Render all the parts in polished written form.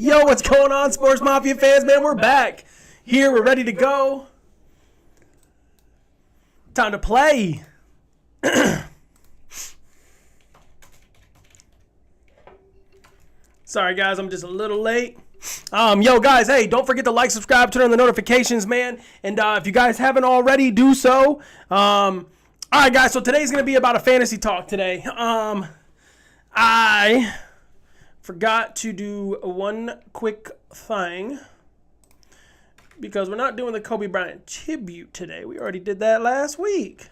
Yo, what's going on, Sportzmafia fans, man? We're back. Here, we're ready to go. Time to play. Sorry, guys, I'm just a little late. Yo, guys, hey, don't forget to like, subscribe, turn on the notifications, man. And if you guys haven't already, do so. All right, guys, so today's going to be about a fantasy talk today. I forgot to do one quick thing because we're not doing the Kobe Bryant tribute today. We already did that last week.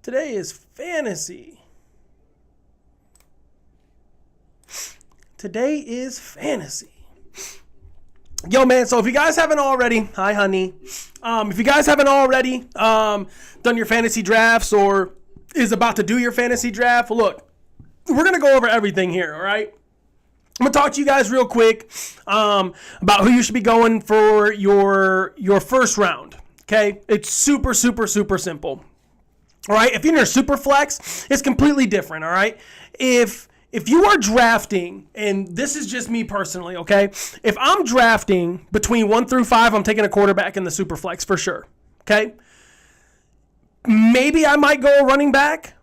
Today is fantasy. Today is fantasy. Yo, man, so if you guys haven't already, hi, honey. If you guys haven't already done your fantasy drafts or is about to do your fantasy draft, look, we're going to go over everything here, all right? I'm going to talk to you guys real quick about who you should be going for your first round, okay? It's super, super, super simple, all right? If you're in your super flex, it's completely different, all right? If you are drafting, and this is just me personally, okay? If I'm drafting between 1 through 5, I'm taking a quarterback in the super flex for sure, okay? Maybe I might go a running back.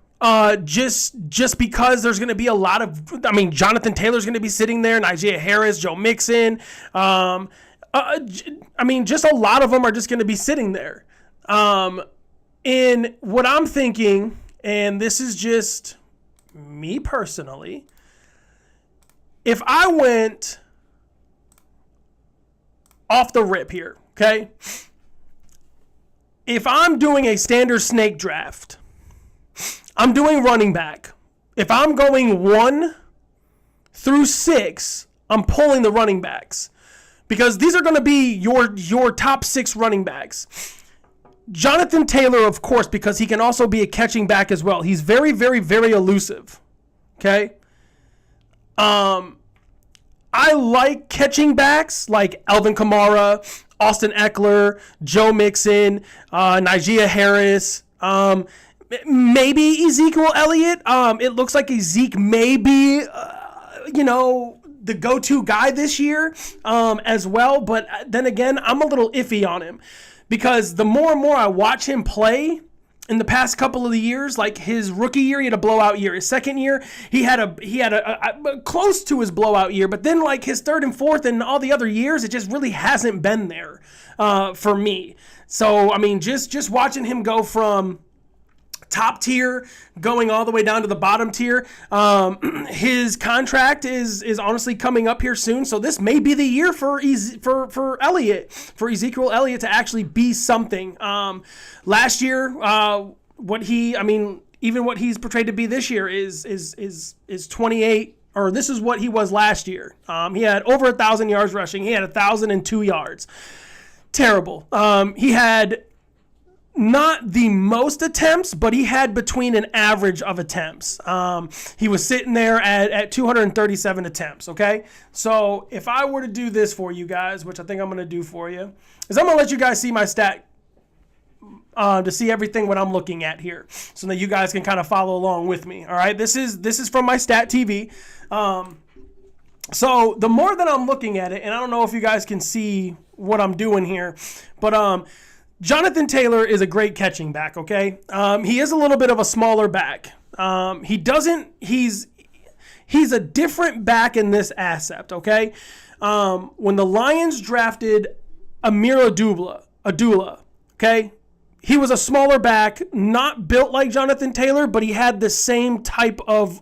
Just because there's going to be a lot of, Jonathan Taylor's going to be sitting there, Najee Harris, Joe Mixon. Just a lot of them are just going to be sitting there. And what I'm thinking, and this is just me personally, if I went off the rip here, okay? If I'm doing a standard snake draft, I'm doing running back. If I'm going 1 through 6, I'm pulling the running backs because these are going to be your top 6 running backs. Jonathan Taylor, of course, because he can also be a catching back as well. He's very, very, very elusive. Okay? I like catching backs like Alvin Kamara, Austin Eckler, Joe Mixon, Najee Harris, maybe Ezekiel Elliott. It looks like Zeke may be, the go-to guy this year as well. But then again, I'm a little iffy on him because the more and more I watch him play in the past couple of the years, like his rookie year, he had a blowout year. His second year, he had a close to his blowout year. But then like his third and fourth and all the other years, it just really hasn't been there for me. So, just watching him go from top tier going all the way down to the bottom tier. His contract is honestly coming up here soon, so this may be the year for Ezekiel Elliott to actually be something. Last year, what he's portrayed to be this year is 28. Or this is what he was last year. He had over 1,000 yards rushing. He had 1,002 yards. Terrible. He had not the most attempts, but he had between an average of attempts. He was sitting there at 237 attempts, okay? So if I were to do this for you guys, which I think I'm going to do for you, is I'm going to let you guys see my stat to see everything what I'm looking at here so that you guys can kind of follow along with me, all right? This is from my stat TV. So the more that I'm looking at it, and I don't know if you guys can see what I'm doing here, but Jonathan Taylor is a great catching back, okay? He is a little bit of a smaller back. He's a different back in this asset, okay? When the Lions drafted Amir Abdullah, okay? He was a smaller back, not built like Jonathan Taylor, but he had the same type of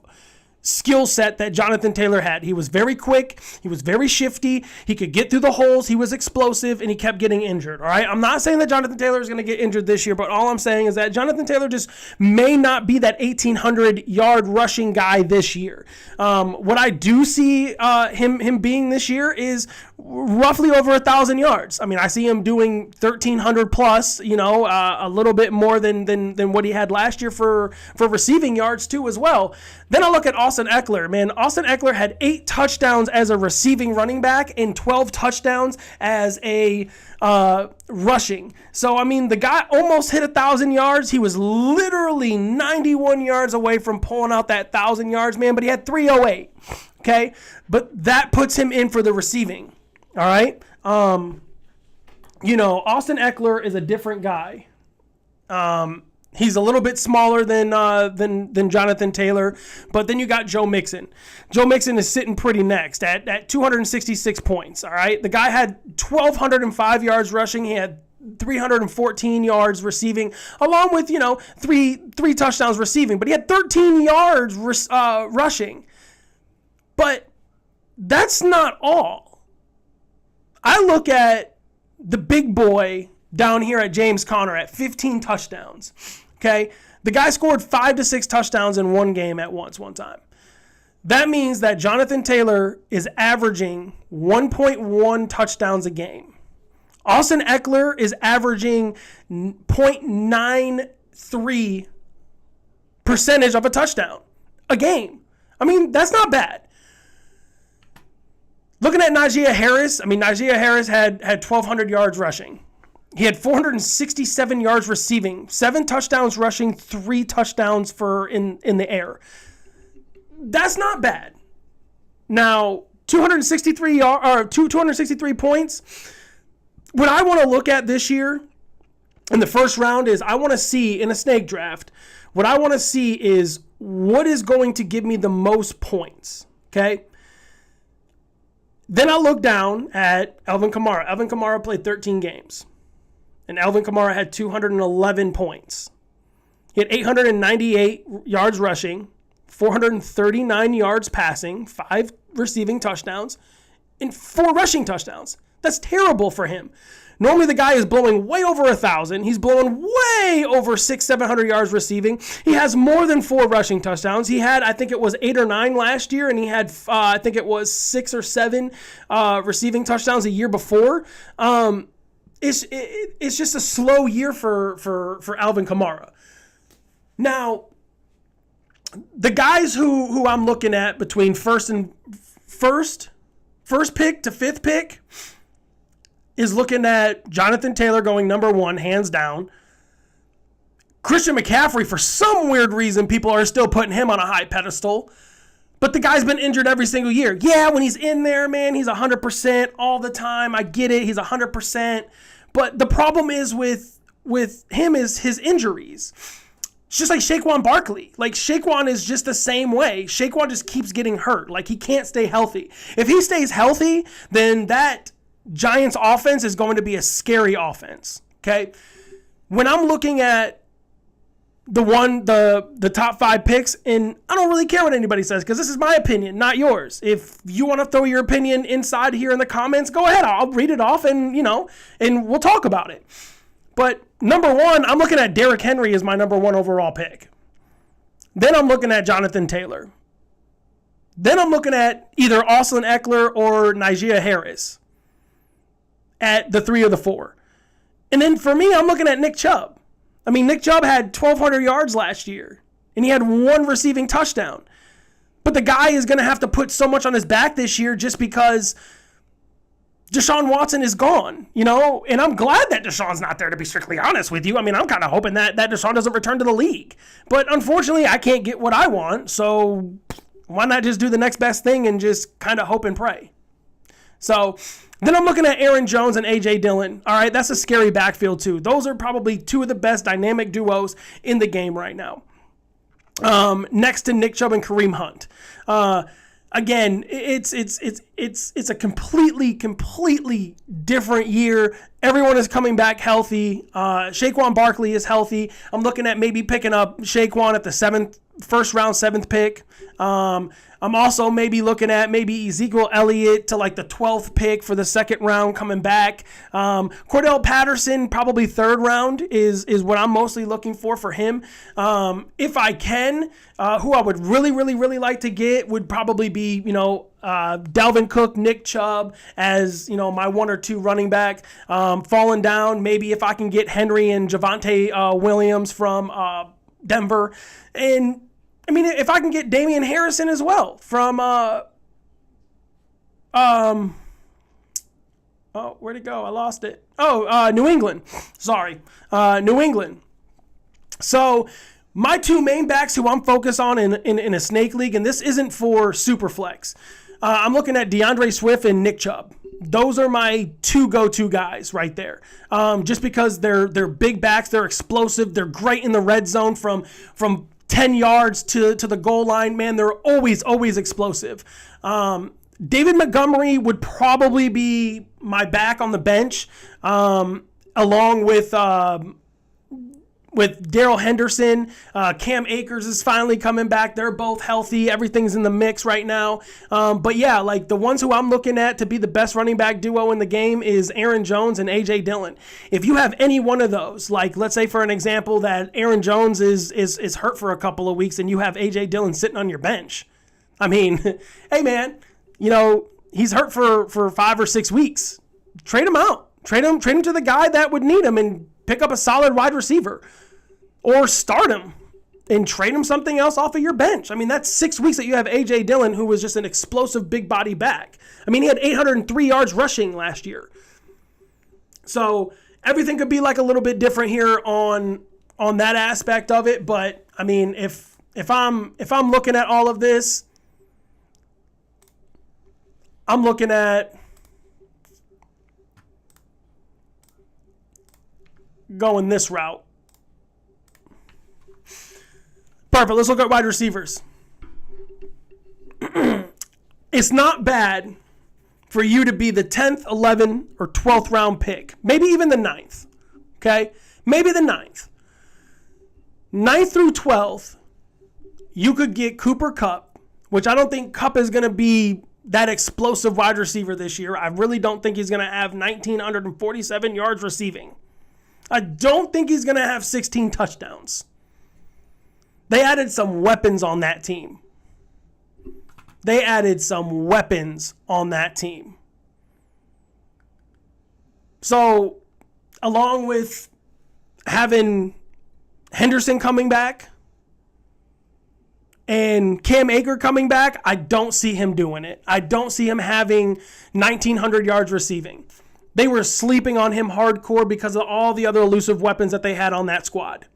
skill set that Jonathan Taylor had. He was very quick. He was very shifty. He could get through the holes. He was explosive, and he kept getting injured. All right. I'm not saying that Jonathan Taylor is going to get injured this year, but all I'm saying is that Jonathan Taylor just may not be that 1,800-yard rushing guy this year. What I do see him being this year is roughly over 1,000 yards. I see him doing 1,300 plus. A little bit more than what he had last year for receiving yards too as well. Then I look at Austin Eckler. Man, Austin Eckler had 8 touchdowns as a receiving running back and 12 touchdowns as a rushing. So, the guy almost hit 1,000 yards. He was literally 91 yards away from pulling out that 1,000 yards, man, but he had 308. Okay, but that puts him in for the receiving. All right. Austin Eckler is a different guy. He's a little bit smaller than Jonathan Taylor, but then you got Joe Mixon. Joe Mixon is sitting pretty next at 266 points. All right, the guy had 1,205 yards rushing. He had 314 yards receiving, along with three touchdowns receiving. But he had 13 yards rushing. But that's not all. I look at the big boy down here at James Conner at 15 touchdowns. Okay, the guy scored 5 to 6 touchdowns in one game one time. That means that Jonathan Taylor is averaging 1.1 touchdowns a game. Austin Eckler is averaging 0.93% of a touchdown a game. I mean, that's not bad. Looking at Najee Harris, Najee Harris had 1,200 yards rushing. He had 467 yards receiving, 7 touchdowns rushing, 3 touchdowns in the air. That's not bad. Now, 263 points. What I want to look at this year in the first round is I want to see in a snake draft, what I want to see is what is going to give me the most points. Okay? Then I'll look down at Alvin Kamara. Alvin Kamara played 13 games. And Alvin Kamara had 211 points. He had 898 yards rushing, 439 yards passing, 5 receiving touchdowns, and 4 rushing touchdowns. That's terrible for him. Normally the guy is blowing way over 1,000. He's blowing way over 600-700 yards receiving. He has more than 4 rushing touchdowns. He had, I think it was 8 or 9 last year, and he had, I think it was 6 or 7 receiving touchdowns a year before. It's just a slow year for Alvin Kamara. Now, the guys who I'm looking at between first pick to 5th pick is looking at Jonathan Taylor going number 1, hands down. Christian McCaffrey, for some weird reason, people are still putting him on a high pedestal. But the guy's been injured every single year. Yeah, when he's in there, man, he's 100% all the time. I get it. He's 100%. But the problem is with him is his injuries. It's just like Saquon Barkley. Like, Saquon is just the same way. Saquon just keeps getting hurt. Like, he can't stay healthy. If he stays healthy, then that Giants offense is going to be a scary offense. Okay? When I'm looking at the top 5 picks, and I don't really care what anybody says because this is my opinion, not yours. If you want to throw your opinion inside here in the comments, go ahead. I'll read it off and we'll talk about it. But number 1, I'm looking at Derrick Henry as my number 1 overall pick. Then I'm looking at Jonathan Taylor. Then I'm looking at either Austin Eckler or Najee Harris at the 3 or the 4. And then for me, I'm looking at Nick Chubb. Nick Chubb had 1,200 yards last year, and he had 1 receiving touchdown. But the guy is going to have to put so much on his back this year just because Deshaun Watson is gone, and I'm glad that Deshaun's not there, to be strictly honest with you. I'm kind of hoping that Deshaun doesn't return to the league. But unfortunately, I can't get what I want, so why not just do the next best thing and just kind of hope and pray? So then I'm looking at Aaron Jones and A.J. Dillon. All right, that's a scary backfield too. Those are probably 2 of the best dynamic duos in the game right now. Next to Nick Chubb and Kareem Hunt. Again, it's a completely different year. Everyone is coming back healthy. Saquon Barkley is healthy. I'm looking at maybe picking up Saquon at the first round 7th pick. I'm also maybe looking at Ezekiel Elliott to like the 12th pick for the 2nd round coming back. Cordell Patterson, probably 3rd round is what I'm mostly looking for him. If I can, who I would really like to get would probably be, Dalvin Cook, Nick Chubb as, my 1 or 2 running back. Falling down, maybe if I can get Henry and Javonte Williams from Denver. And if I can get Damian Harrison as well from, where'd it go? I lost it. New England. Sorry. New England. So My two main backs who I'm focused on in a snake league, and this isn't for super flex. I'm looking at DeAndre Swift and Nick Chubb. Those are my two go-to guys right there. Just because they're big backs, they're explosive, they're great in the red zone from 10 yards to the goal line. Man, they're always explosive. David Montgomery would probably be my back on the bench, along with Darrell Henderson. Cam Akers is finally coming back. They're both healthy. Everything's in the mix right now. But yeah, like the ones who I'm looking at to be the best running back duo in the game is Aaron Jones and A.J. Dillon. If you have any one of those, like let's say for an example that Aaron Jones is hurt for a couple of weeks and you have A.J. Dillon sitting on your bench. I mean, hey man, he's hurt for 5 or 6 weeks. Trade him out. Trade him to the guy that would need him and pick up a solid wide receiver. Or start him and trade him something else off of your bench. I mean, that's 6 weeks that you have A.J. Dillon, who was just an explosive big body back. I mean, he had 803 yards rushing last year. So everything could be like a little bit different here on that aspect of it. But I mean, if I'm looking at all of this, I'm looking at going this route. Perfect. Let's look at wide receivers. It's not bad for you to be the 10th, 11th, or 12th round pick. Maybe even the 9th. Okay? Maybe the 9th. 9th through 12th, you could get Cooper Kupp, which I don't think Kupp is going to be that explosive wide receiver this year. I really don't think he's going to have 1,947 yards receiving. I don't think he's going to have 16 touchdowns. They added some weapons on that team. So, along with having Henderson coming back and Cam Akers coming back, I don't see him doing it. I don't see him having 1,900 yards receiving. They were sleeping on him hardcore because of all the other elusive weapons that they had on that squad.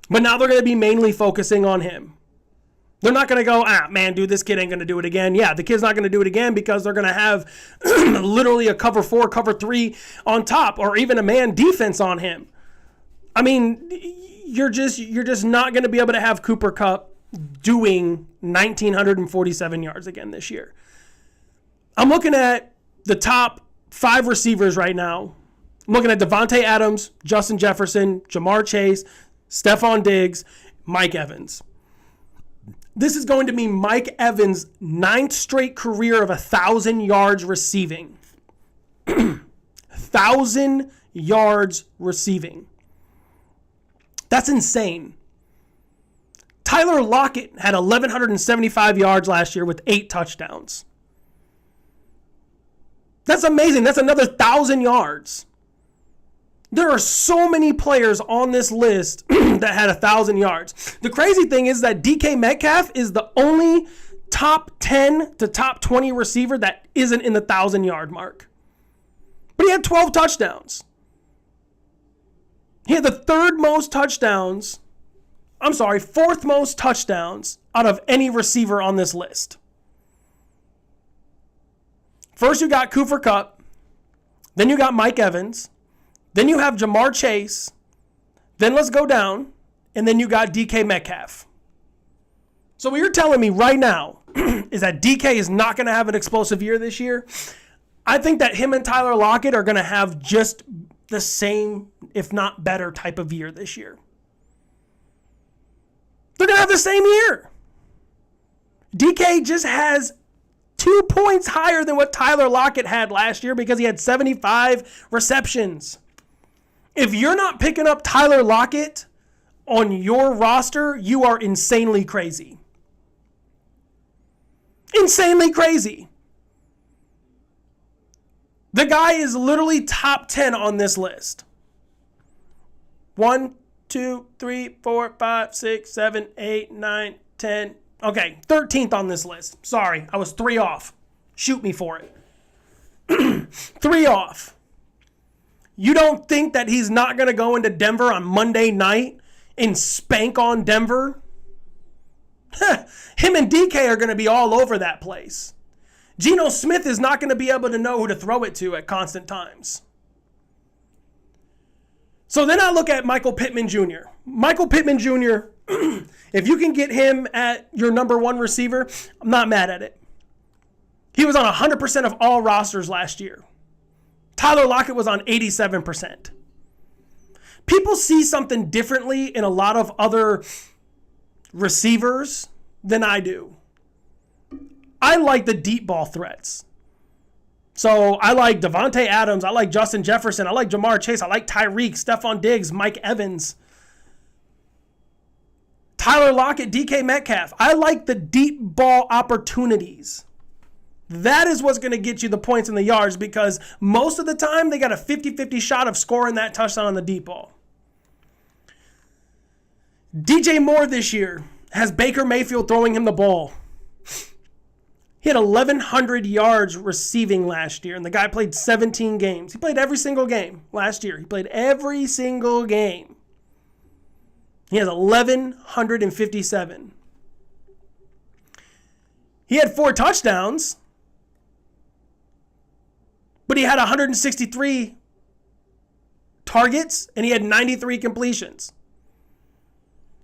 But now they're going to be mainly focusing on him. They're not going to go, man, dude, this kid ain't going to do it again. Yeah, the kid's not going to do it again because they're going to have literally a cover 4, cover 3 on top, or even a man defense on him. I mean, you're just not going to be able to have Cooper Kupp doing 1,947 yards again this year. I'm looking at the top 5 receivers right now. I'm looking at Devontae Adams, Justin Jefferson, Jamar Chase, Stephon Diggs, Mike Evans. This is going to be Mike Evans' 9th straight career of 1,000 yards receiving. 1,000 yards receiving. That's insane. Tyler Lockett had 1,175 yards last year with 8 touchdowns. That's amazing. That's another 1,000 yards. There are so many players on this list that had 1,000 yards. The crazy thing is that DK Metcalf is the only top 10 to top 20 receiver that isn't in the 1,000-yard mark. But he had 12 touchdowns. He had the fourth most touchdowns out of any receiver on this list. First you got Cooper Kupp. Then you got Mike Evans. Then you have Jamar Chase. Then let's go down. And then you got DK Metcalf. So what you're telling me right now is that DK is not going to have an explosive year this year. I think that him and Tyler Lockett are going to have just the same, if not better, type of year this year. They're going to have the same year. DK just has 2 points higher than what Tyler Lockett had last year because he had 75 receptions. If you're not picking up Tyler Lockett on your roster, you are insanely crazy. Insanely crazy. The guy is literally top 10 on this list. 1, 2, 3, 4, 5, 6, 7, 8, 9, 10. Okay, 13th on this list. Sorry, I was 3 off. Shoot me for it. 3 off. You don't think that he's not going to go into Denver on Monday night and spank on Denver, him and DK are going to be all over that place. Geno Smith is not going to be able to know who to throw it to at constant times. So then I look at Michael Pittman Jr. Michael Pittman Jr., if you can get him at your number one receiver, I'm not mad at it. He was on 100% of all rosters last year. Tyler Lockett was on 87%. People see something differently in a lot of other receivers than I do. I like the deep ball threats. So I like Devontae Adams. I like Justin Jefferson. I like Jamar Chase. I like Tyreek, Stephon Diggs, Mike Evans, Tyler Lockett, DK Metcalf. I like the deep ball opportunities. That is what's going to get you the points and the yards, because most of the time they got a 50-50 shot of scoring that touchdown on the deep ball. DJ Moore this year has Baker Mayfield throwing him the ball. He had 1,100 yards receiving last year, and the guy played 17 games. He played every single game last year. He played every single game. He has 1,157. He had 4 touchdowns, but he had 163 targets, and he had 93 completions.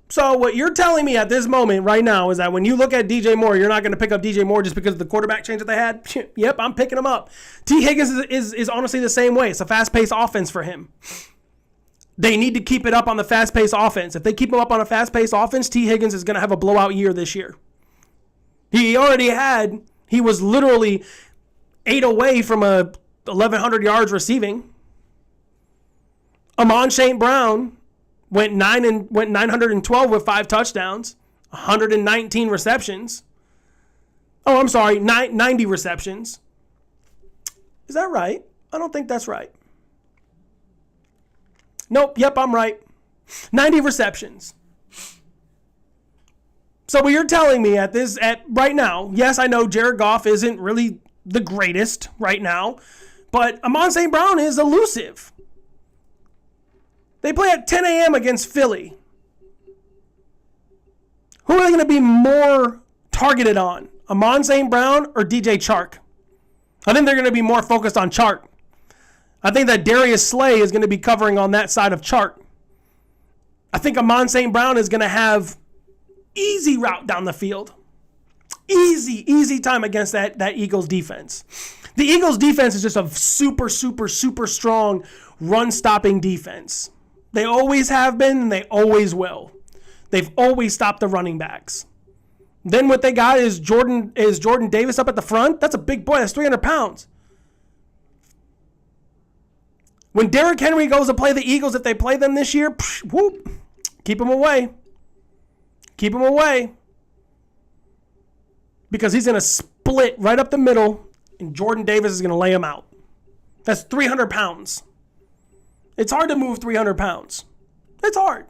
So what you're telling me at this moment right now is that when you look at DJ Moore, you're not going to pick up DJ Moore just because of the quarterback change that they had? Yep, I'm picking him up. T. Higgins is honestly the same way. It's a fast-paced offense for him. They need to keep it up on the fast-paced offense. If they keep him up on a fast-paced offense, T. Higgins is going to have a blowout year this year. He was literally 8 away from 1,100 yards receiving. Amon St. Brown went 912 with 5 touchdowns, 119 receptions. Oh, I'm sorry, 90 receptions. Is that right? I don't think that's right. Nope, yep, I'm right. 90 receptions. So what you're telling me at right now, yes, I know Jared Goff isn't really the greatest right now, but Amon St. Brown is elusive. They play at 10 a.m. against Philly. Who are they going to be more targeted on? Amon St. Brown or DJ Chark? I think they're going to be more focused on Chark. I think that Darius Slay is going to be covering on that side of Chark. I think Amon St. Brown is going to have easy route down the field. Easy time against that Eagles defense. The Eagles defense is just a super strong run-stopping defense. They always have been, and they always will. They've always stopped the running backs. Then what they got is Jordan Davis up at the front. That's a big boy. That's 300 pounds. When Derrick Henry goes to play the Eagles, if they play them this year, whoop, keep him away. Keep him away. Because he's going to split right up the middle, and Jordan Davis is going to lay him out. That's 300 pounds. It's hard to move 300 pounds. It's hard.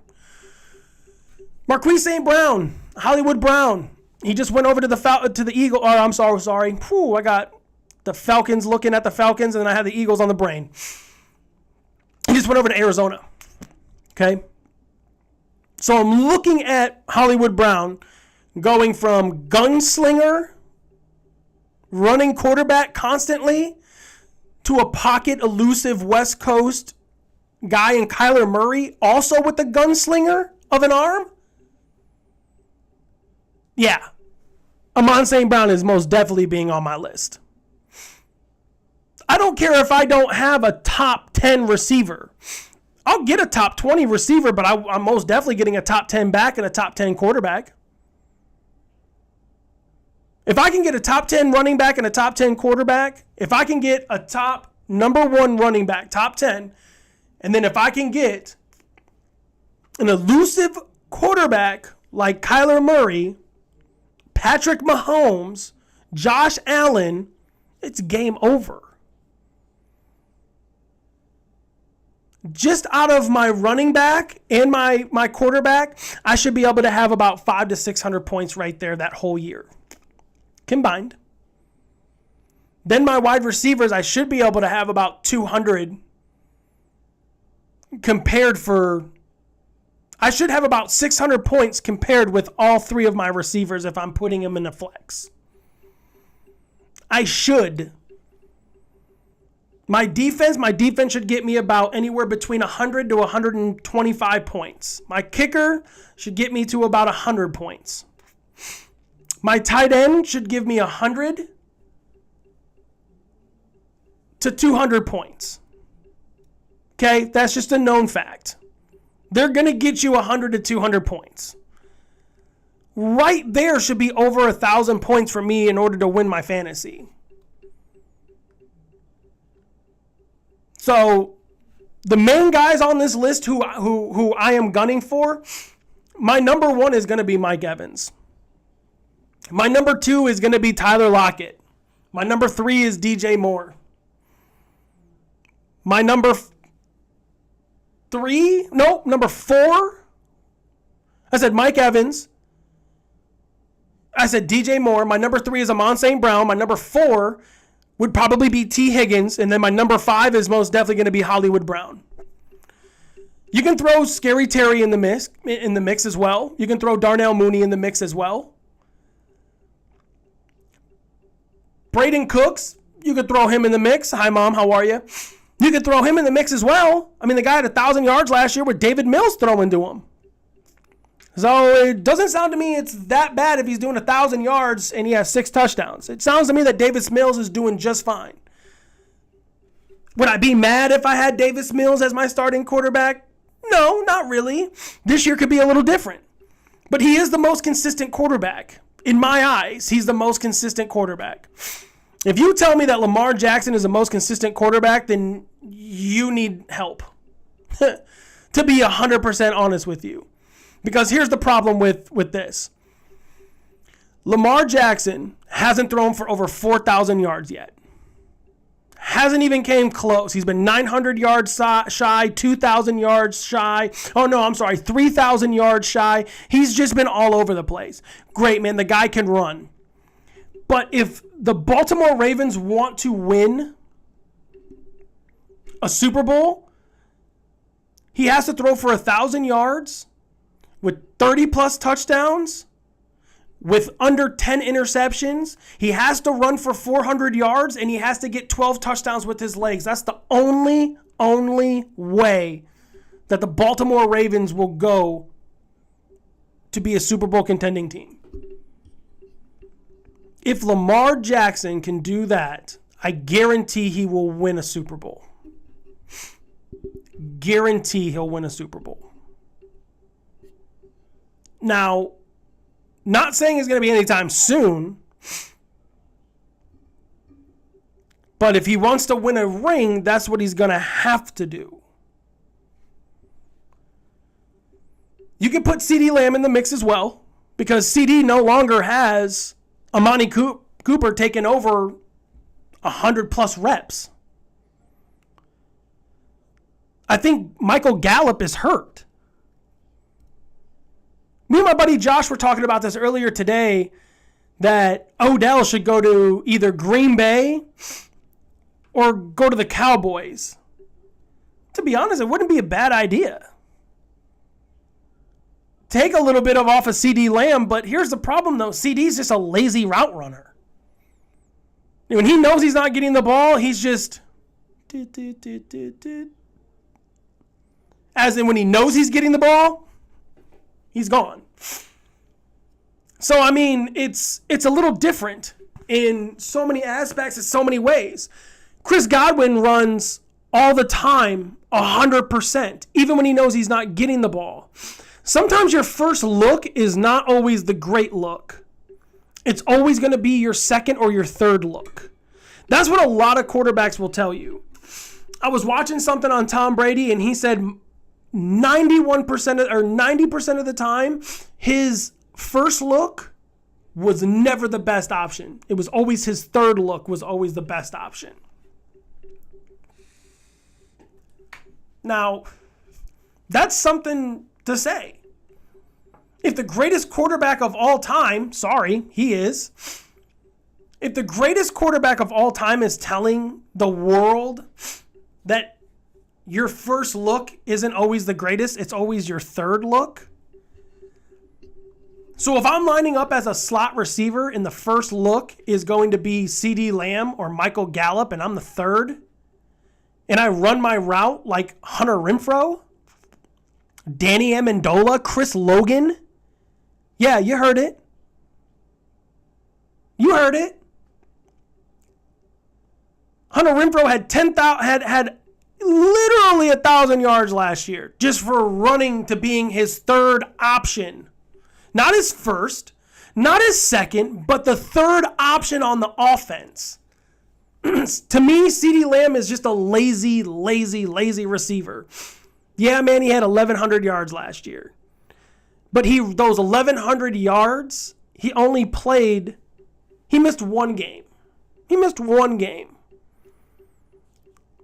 Marquise St. Brown, Hollywood Brown. He just went over to the Eagle. Oh, I'm sorry. Whew, I got the Falcons looking at the Falcons, and then I had the Eagles on the brain. He just went over to Arizona. Okay? So I'm looking at Hollywood Brown going from gunslinger, running quarterback constantly, to a pocket elusive West Coast guy in Kyler Murray, also with the gunslinger of an arm. Yeah. Amon St. Brown is most definitely being on my list. I don't care if I don't have a top 10 receiver. I'll get a top 20 receiver, but I'm most definitely getting a top 10 back and a top 10 quarterback. If I can get a top 10 running back and a top 10 quarterback, if I can get a top number 1 running back, top 10, and then if I can get an elusive quarterback like Kyler Murray, Patrick Mahomes, Josh Allen, it's game over. Just out of my running back and my quarterback, I should be able to have about 500 to 600 points right there that whole year combined. Then my wide receivers, I should be able to have about 200 compared for, I should have about 600 points compared with all three of my receivers if I'm putting them in a flex. I should. My defense should get me about anywhere between 100 to 125 points. My kicker should get me to about 100 points. My tight end should give me 100 to 200 points. Okay, that's just a known fact. They're going to get you 100 to 200 points. Right there should be over 1,000 points for me in order to win my fantasy. So the main guys on this list who I am gunning for, my number one is going to be Mike Evans. My number two is going to be Tyler Lockett. My number three is DJ Moore. My number four, I said Mike Evans. I said DJ Moore. My number three is Amon St. Brown. My number four would probably be T. Higgins. And then my number five is most definitely going to be Hollywood Brown. You can throw Scary Terry in the mix as well. You can throw Darnell Mooney in the mix as well. Braden Cooks, you could throw him in the mix. Hi, Mom. How are you? You could throw him in the mix as well. I mean, the guy had 1,000 yards last year with David Mills throwing to him. So it doesn't sound to me it's that bad if he's doing 1,000 yards and he has 6 touchdowns. It sounds to me that Davis Mills is doing just fine. Would I be mad if I had Davis Mills as my starting quarterback? No, not really. This year could be a little different. But he is the most consistent quarterback. In my eyes, he's the most consistent quarterback. If you tell me that Lamar Jackson is the most consistent quarterback, then you need help. To be 100% honest with you. Because here's the problem with this. Lamar Jackson hasn't thrown for over 4,000 yards yet. Hasn't even came close. He's been 900 yards shy, 2,000 yards shy. Oh, no, I'm sorry, 3,000 yards shy. He's just been all over the place. Great, man. The guy can run. But if the Baltimore Ravens want to win a Super Bowl, he has to throw for 1,000 yards with 30-plus touchdowns, with under 10 interceptions. He has to run for 400 yards, and he has to get 12 touchdowns with his legs. That's the only way that the Baltimore Ravens will go to be a Super Bowl contending team. If Lamar Jackson can do that, I guarantee he will win a Super Bowl. Guarantee he'll win a Super Bowl. Now, not saying it's going to be anytime soon, but if he wants to win a ring, that's what he's going to have to do. You can put CeeDee Lamb in the mix as well, because CeeDee no longer has Amani Cooper taking over 100-plus reps. I think Michael Gallup is hurt. Me and my buddy Josh were talking about this earlier today, that Odell should go to either Green Bay or go to the Cowboys. To be honest, it wouldn't be a bad idea. Take a little bit off of CeeDee Lamb, but here's the problem, though. CeeDee's just a lazy route runner. When he knows he's not getting the ball, he's just... As in when he knows he's getting the ball, he's gone. So, I mean, it's a little different in so many aspects, in so many ways. Chris Godwin runs all the time, 100%, even when he knows he's not getting the ball. Sometimes your first look is not always the great look. It's always going to be your second or your third look. That's what a lot of quarterbacks will tell you. I was watching something on Tom Brady, and he said 90% of the time, his first look was never the best option. It was always his third look was always the best option. Now, that's something to say. If the greatest quarterback of all time, sorry, he is. If the greatest quarterback of all time is telling the world that your first look isn't always the greatest. It's always your third look. So if I'm lining up as a slot receiver and the first look is going to be CeeDee Lamb or Michael Gallup and I'm the third, and I run my route like Hunter Renfrow, Danny Amendola, Chris Logan, yeah, you heard it. You heard it. Hunter Renfrow had literally 1,000 yards last year just for running to being his third option. Not his first, not his second, but the third option on the offense. To me, CeeDee Lamb is just a lazy receiver. Yeah, man, he had 1,100 yards last year. But those 1,100 yards, he missed one game. He missed one game.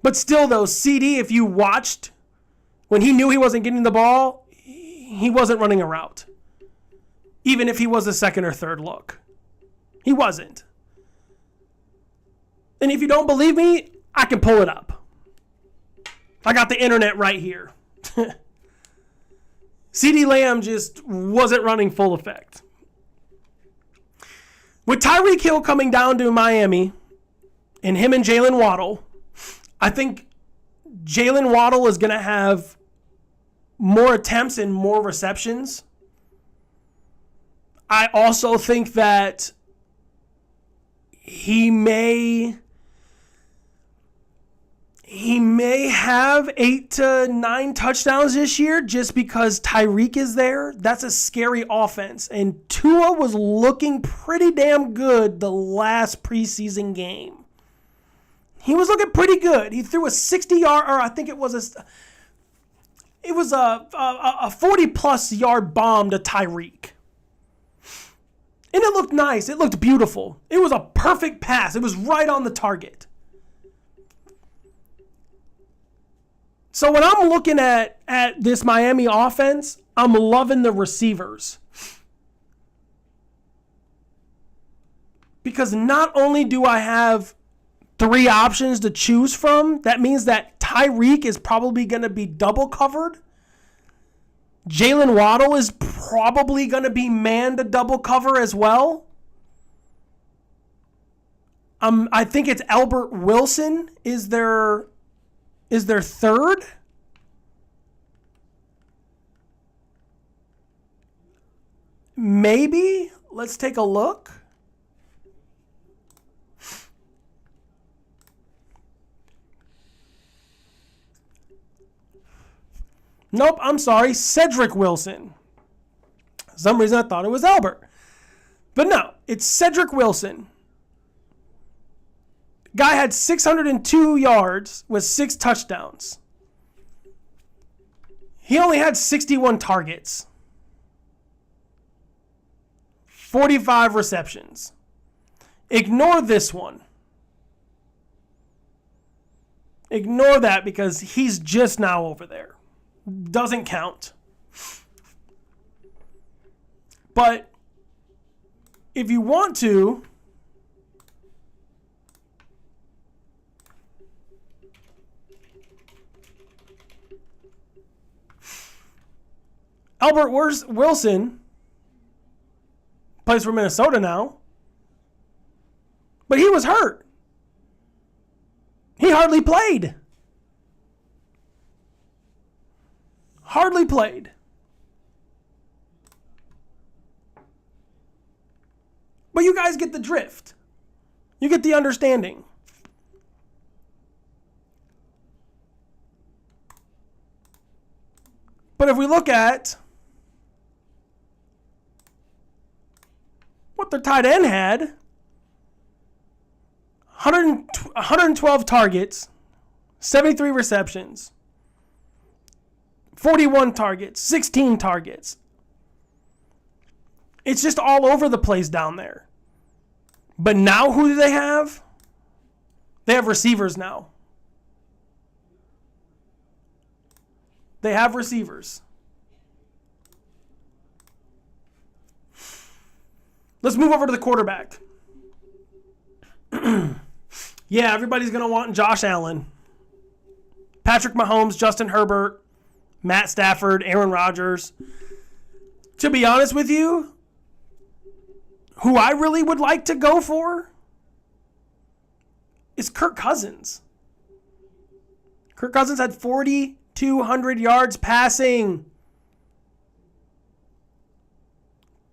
But still, though, CD, if you watched, when he knew he wasn't getting the ball, he wasn't running a route. Even if he was a second or third look. He wasn't. And if you don't believe me, I can pull it up. I got the internet right here. CeeDee Lamb just wasn't running full effect. With Tyreek Hill coming down to Miami and him and Jalen Waddle, I think Jalen Waddle is going to have more attempts and more receptions. I also think that he may have 8 to 9 touchdowns this year just because Tyreek is there. That's a scary offense. And Tua was looking pretty damn good the last preseason game. He was looking pretty good. He threw a 60-yard, or I think it was a 40-plus yard bomb to Tyreek. And it looked nice. It looked beautiful. It was a perfect pass. It was right on the target. So when I'm looking at this Miami offense, I'm loving the receivers. Because not only do I have 3 options to choose from, that means that Tyreek is probably going to be double covered. Jalen Waddle is probably going to be man to double cover as well. I think it's Albert Wilson is their third. Maybe. Let's take a look. Nope, I'm sorry. Cedric Wilson. For some reason I thought it was Albert. But no, it's Cedric Wilson. Guy had 602 yards with 6 touchdowns. He only had 61 targets. 45 receptions. Ignore this one. Ignore that because he's just now over there. Doesn't count. But if you want to, Albert Wilson plays for Minnesota now, but he was hurt. He hardly played. Hardly played. But you guys get the drift. You get the understanding. But if we look at what their tight end had, 112 targets, 73 receptions, 41 targets, 16 targets. It's just all over the place down there. But now who do they have? They have receivers now. They have receivers. Let's move over to the quarterback. Yeah, everybody's going to want Josh Allen. Patrick Mahomes, Justin Herbert, Matt Stafford, Aaron Rodgers. To be honest with you, who I really would like to go for is Kirk Cousins. Kirk Cousins had 4,200 yards passing.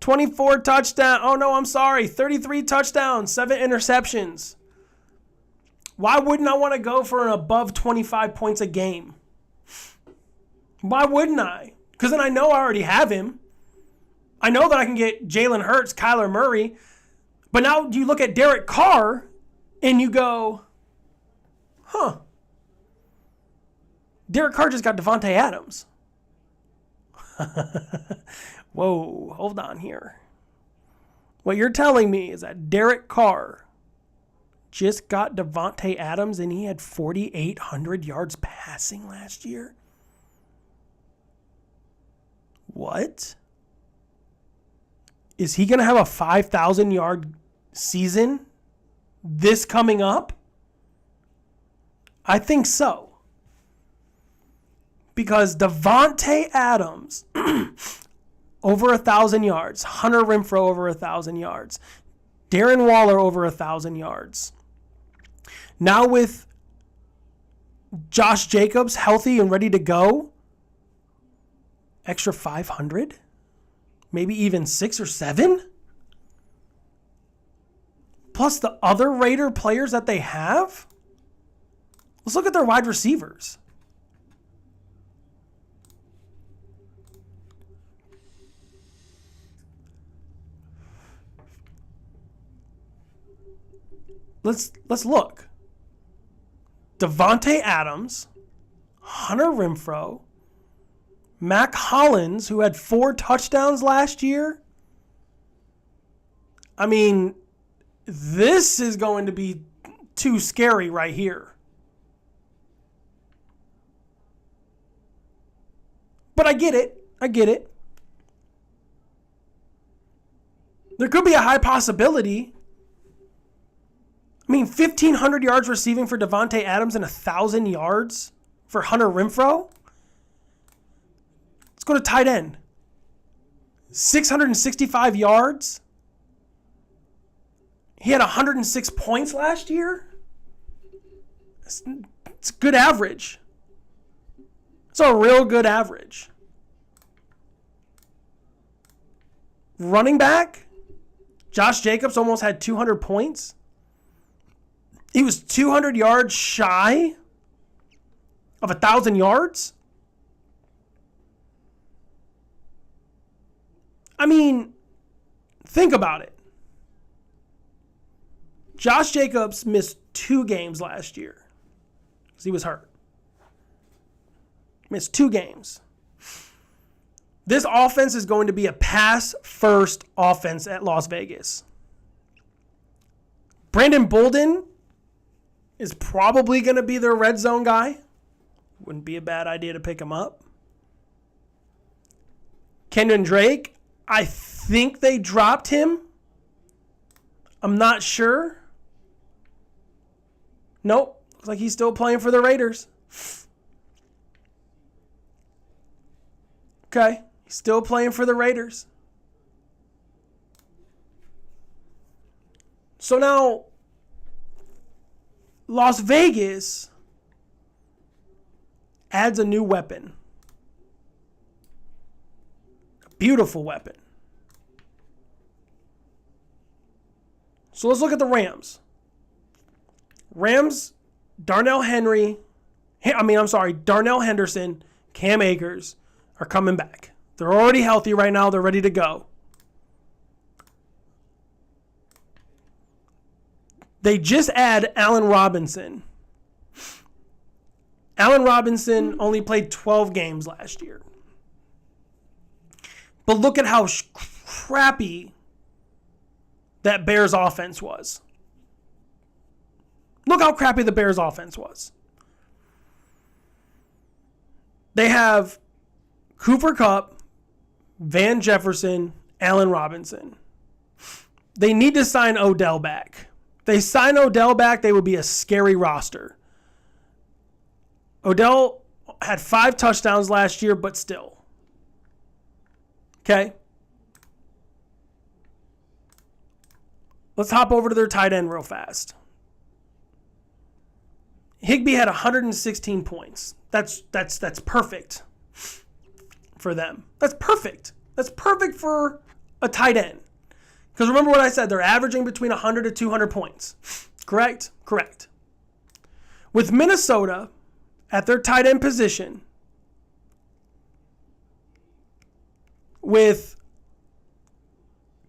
24 touchdowns. Oh, no, I'm sorry. 33 touchdowns, 7 interceptions. Why wouldn't I want to go for an above 25 points a game? Why wouldn't I? Because then I know I already have him. I know that I can get Jalen Hurts, Kyler Murray. But now you look at Derek Carr and you go, huh. Derek Carr just got Devontae Adams. Whoa, hold on here. What you're telling me is that Derek Carr just got Devontae Adams and he had 4,800 yards passing last year? What? Is he going to have a 5,000 yard season this coming up? I think so. Because Devontae Adams, over 1,000 yards. Hunter Renfrow, over 1,000 yards. Darren Waller, over 1,000 yards. Now with Josh Jacobs healthy and ready to go, extra 500? Maybe even 6 or 7? Plus the other Raider players that they have? Let's look at their wide receivers. Let's look. Devontae Adams, Hunter Renfrow, Mac Hollins, who had 4 touchdowns last year. I mean, this is going to be too scary right here. But I get it. There could be a high possibility. I mean, 1,500 yards receiving for Devontae Adams and 1,000 yards for Hunter Renfrow. Let's go to tight end. 665 yards. He had 106 points last year. It's a good average. It's a real good average. Running back, Josh Jacobs almost had 200 points. He was 200 yards shy of 1,000 yards. I mean, think about it. Josh Jacobs missed 2 games last year because he was hurt. Missed 2 games. This offense is going to be a pass-first offense at Las Vegas. Brandon Bolden is probably going to be their red zone guy. Wouldn't be a bad idea to pick him up. Kenyon Drake, I think they dropped him. I'm not sure. Nope. Looks like he's still playing for the Raiders. Okay. He's still playing for the Raiders. So now, Las Vegas adds a new weapon. A beautiful weapon. So let's look at the Rams. Rams, Darnell Henderson, Cam Akers are coming back. They're already healthy right now. They're ready to go. They just add Allen Robinson. Allen Robinson only played 12 games last year. But look at how crappy that Bears offense was. Look how crappy the Bears offense was. They have Cooper Kupp, Van Jefferson, Allen Robinson. They need to sign Odell back. If they sign Odell back, they would be a scary roster. Odell had 5 touchdowns last year, but still. Okay? Let's hop over to their tight end real fast. Higbee had 116 points. That's perfect for them. That's perfect. That's perfect for a tight end. Because remember what I said, they're averaging between 100 to 200 points. Correct? Correct. With Minnesota at their tight end position, with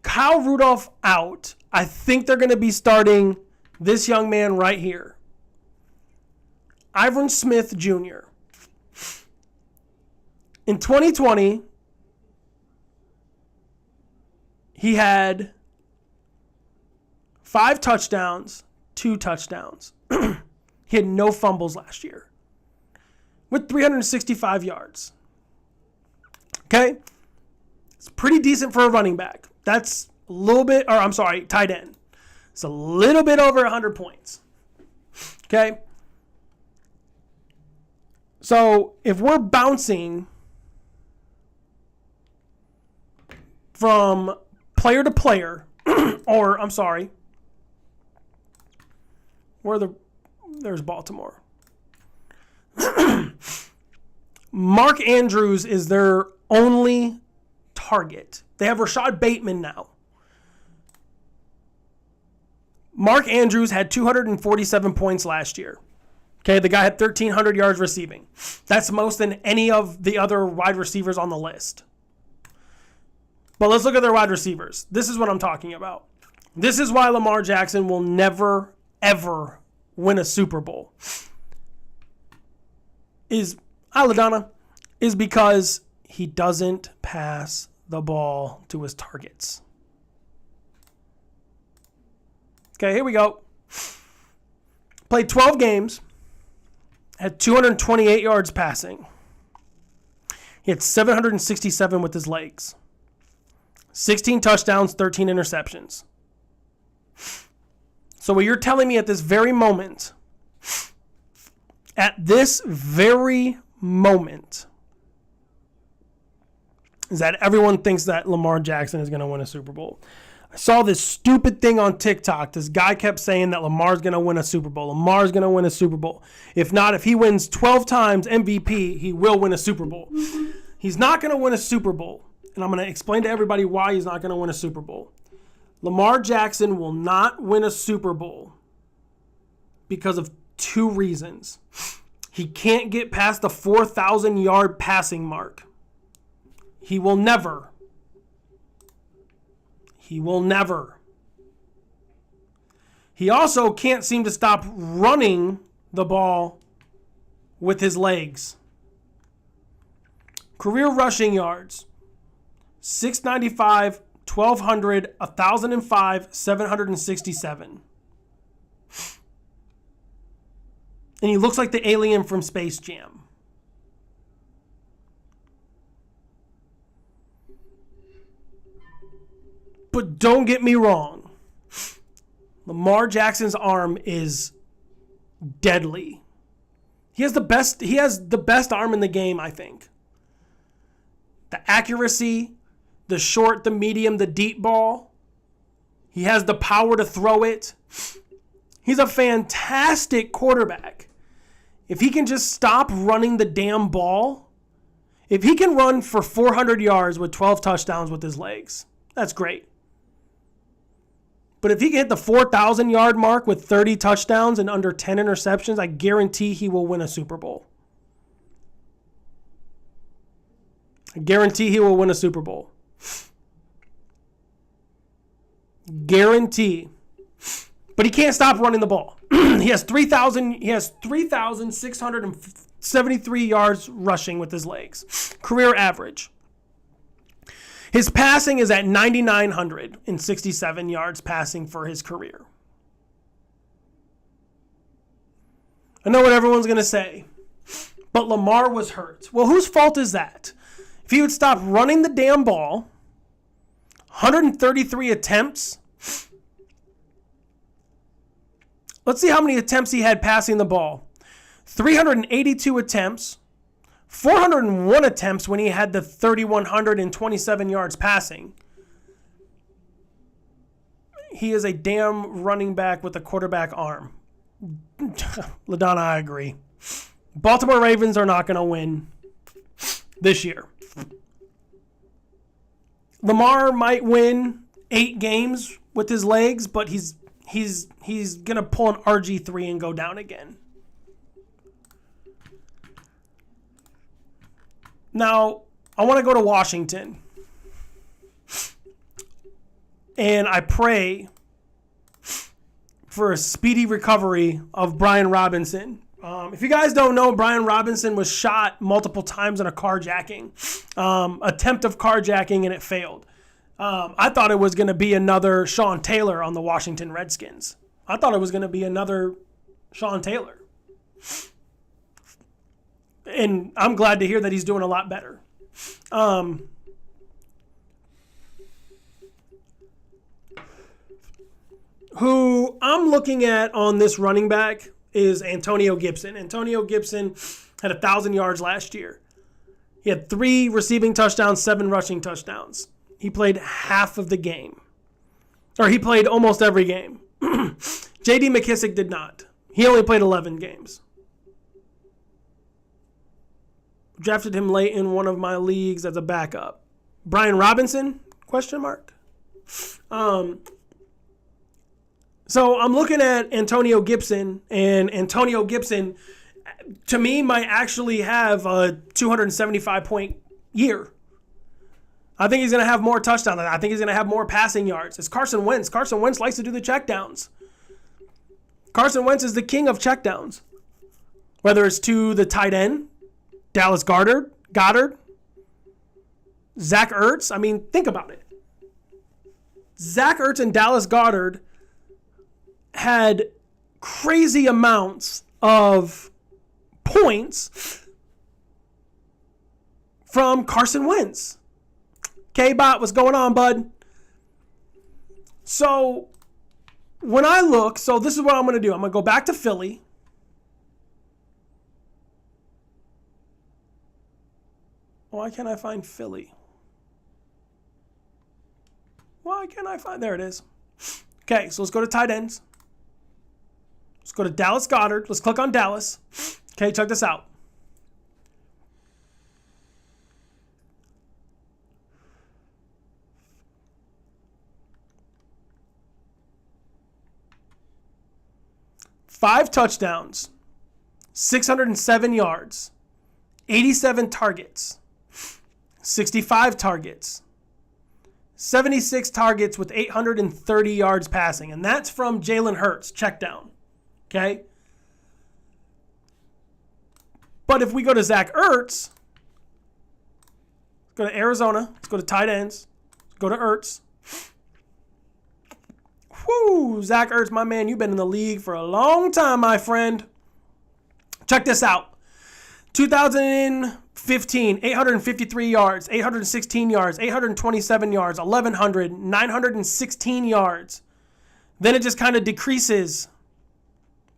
Kyle Rudolph out, I think they're going to be starting this young man right here, Ivan Smith Jr. In 2020, he had 5 touchdowns, 2 touchdowns. He had no fumbles last year with 365 yards. Okay? It's pretty decent for a running back. That's a little bit, or I'm sorry, tight end. It's a little bit over 100 points. Okay? So if we're bouncing from player to player, or I'm sorry, there's Baltimore. Mark Andrews is their only target. They have Rashad Bateman now. Mark Andrews had 247 points last year. Okay, the guy had 1,300 yards receiving. That's most than any of the other wide receivers on the list. But let's look at their wide receivers. This is what I'm talking about. This is why Lamar Jackson will never, ever win a Super Bowl. Is because he doesn't pass the ball to his targets. Okay, here we go. Played 12 games. Had 228 yards passing. He had 767 with his legs. 16 touchdowns, 13 interceptions. So what you're telling me at this very moment, is that everyone thinks that Lamar Jackson is going to win a Super Bowl. I saw this stupid thing on TikTok. This guy kept saying that Lamar's going to win a Super Bowl. Lamar's going to win a Super Bowl. If not, if he wins 12 times MVP, he will win a Super Bowl. He's not going to win a Super Bowl. And I'm going to explain to everybody why he's not going to win a Super Bowl. Lamar Jackson will not win a Super Bowl because of 2 reasons. He can't get past the 4,000-yard passing mark. He will never. He will never. He also can't seem to stop running the ball with his legs. Career rushing yards: 695, 1,200, 1,005, 767. And he looks like the alien from Space Jam. But don't get me wrong. Lamar Jackson's arm is deadly. He has the best arm in the game, I think. The accuracy, the short, the medium, the deep ball. He has the power to throw it. He's a fantastic quarterback. If he can just stop running the damn ball, if he can run for 400 yards with 12 touchdowns with his legs, that's great. But if he can hit the 4,000-yard mark with 30 touchdowns and under 10 interceptions, I guarantee he will win a Super Bowl. I guarantee he will win a Super Bowl. Guarantee. But he can't stop running the ball. He has 3,673 yards rushing with his legs. Career average. His passing is at 9,967 yards passing for his career. I know what everyone's going to say, but Lamar was hurt. Well, whose fault is that? If he would stop running the damn ball, 133 attempts. Let's see how many attempts he had passing the ball. 382 attempts, 401 attempts when he had the 3,127 yards passing. He is a damn running back with a quarterback arm. LaDonna, I agree. Baltimore Ravens are not going to win this year. Lamar might win 8 games with his legs, but he's going to pull an RG3 and go down again. Now, I want to go to Washington. And I pray for a speedy recovery of Brian Robinson. If you guys don't know, Brian Robinson was shot multiple times in a carjacking. Attempt of carjacking, and it failed. I thought it was going to be another Sean Taylor on the Washington Redskins. I thought it was going to be another Sean Taylor. And I'm glad to hear that he's doing a lot better. Who I'm looking at on this running back is Antonio Gibson. Antonio Gibson had 1,000 yards last year. He had 3 receiving touchdowns, 7 rushing touchdowns. He played half of the game. Or he played almost every game. J.D. McKissick did not. He only played 11 games. Drafted him late in one of my leagues as a backup. Brian Robinson? Question mark. So I'm looking at Antonio Gibson, and Antonio Gibson, to me, might actually have a 275-point year. I think he's going to have more touchdowns. I think he's going to have more passing yards. It's Carson Wentz. Carson Wentz likes to do the checkdowns. Carson Wentz is the king of checkdowns. Whether it's to the tight end, Dallas Goedert, Zach Ertz. I mean, think about it. Zach Ertz and Dallas Goedert had crazy amounts of points from Carson Wentz. K-Bot, what's going on, bud? So, when I look, so this is what I'm going to do. I'm going to go back to Philly. Why can't I find Philly? Why can't I find... There it is. Okay, so let's go to tight ends. Let's go to Dallas Goedert. Let's click on Dallas. Okay, check this out. Five touchdowns, 607 yards, 87 targets, 65 targets, 76 targets with 830 yards passing. And that's from Jalen Hurts, check down. Okay? But if we go to Zach Ertz, let's go to Arizona, let's go to tight ends, let's go to Ertz. Whoo, Zach Ertz, my man, you've been in the league for a long time, my friend. Check this out. 2015, 853 yards, 816 yards, 827 yards, 1,100, 916 yards. Then it just kind of decreases.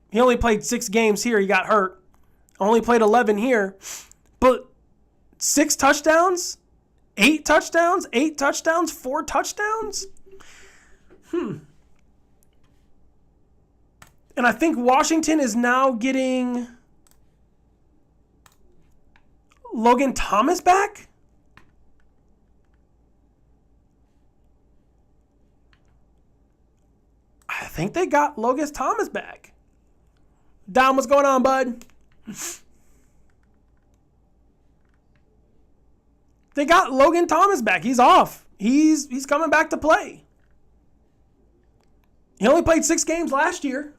He only played 6 games here. He got hurt. Only played 11 here. But 6 touchdowns, 8 touchdowns, 8 touchdowns, 4 touchdowns? And I think Washington is now getting Logan Thomas back? I think they got Logan Thomas back. Dom, what's going on, bud? They got Logan Thomas back. He's off. He's coming back to play. He only played 6 games last year.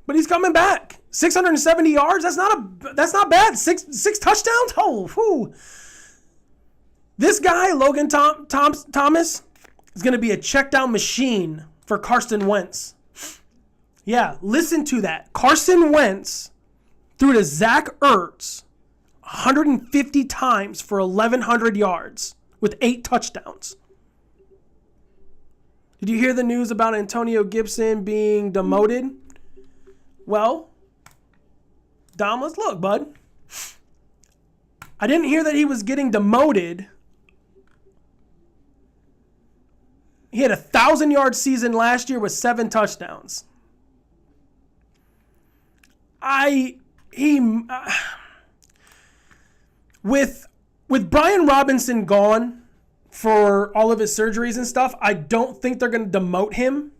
But he's coming back. 670 yards. That's not bad. Six touchdowns. Oh, whew. This guy, Logan Thomas, is going to be a check down machine for Carson Wentz. Yeah, listen to that. Carson Wentz threw to Zach Ertz 150 times for 1,100 yards with 8 touchdowns. Did you hear the news about Antonio Gibson being demoted? Well, Dom, let's look, bud. I didn't hear that he was getting demoted. He had a 1,000-yard season last year with 7 touchdowns. With Brian Robinson gone for all of his surgeries and stuff, I don't think they're going to demote him.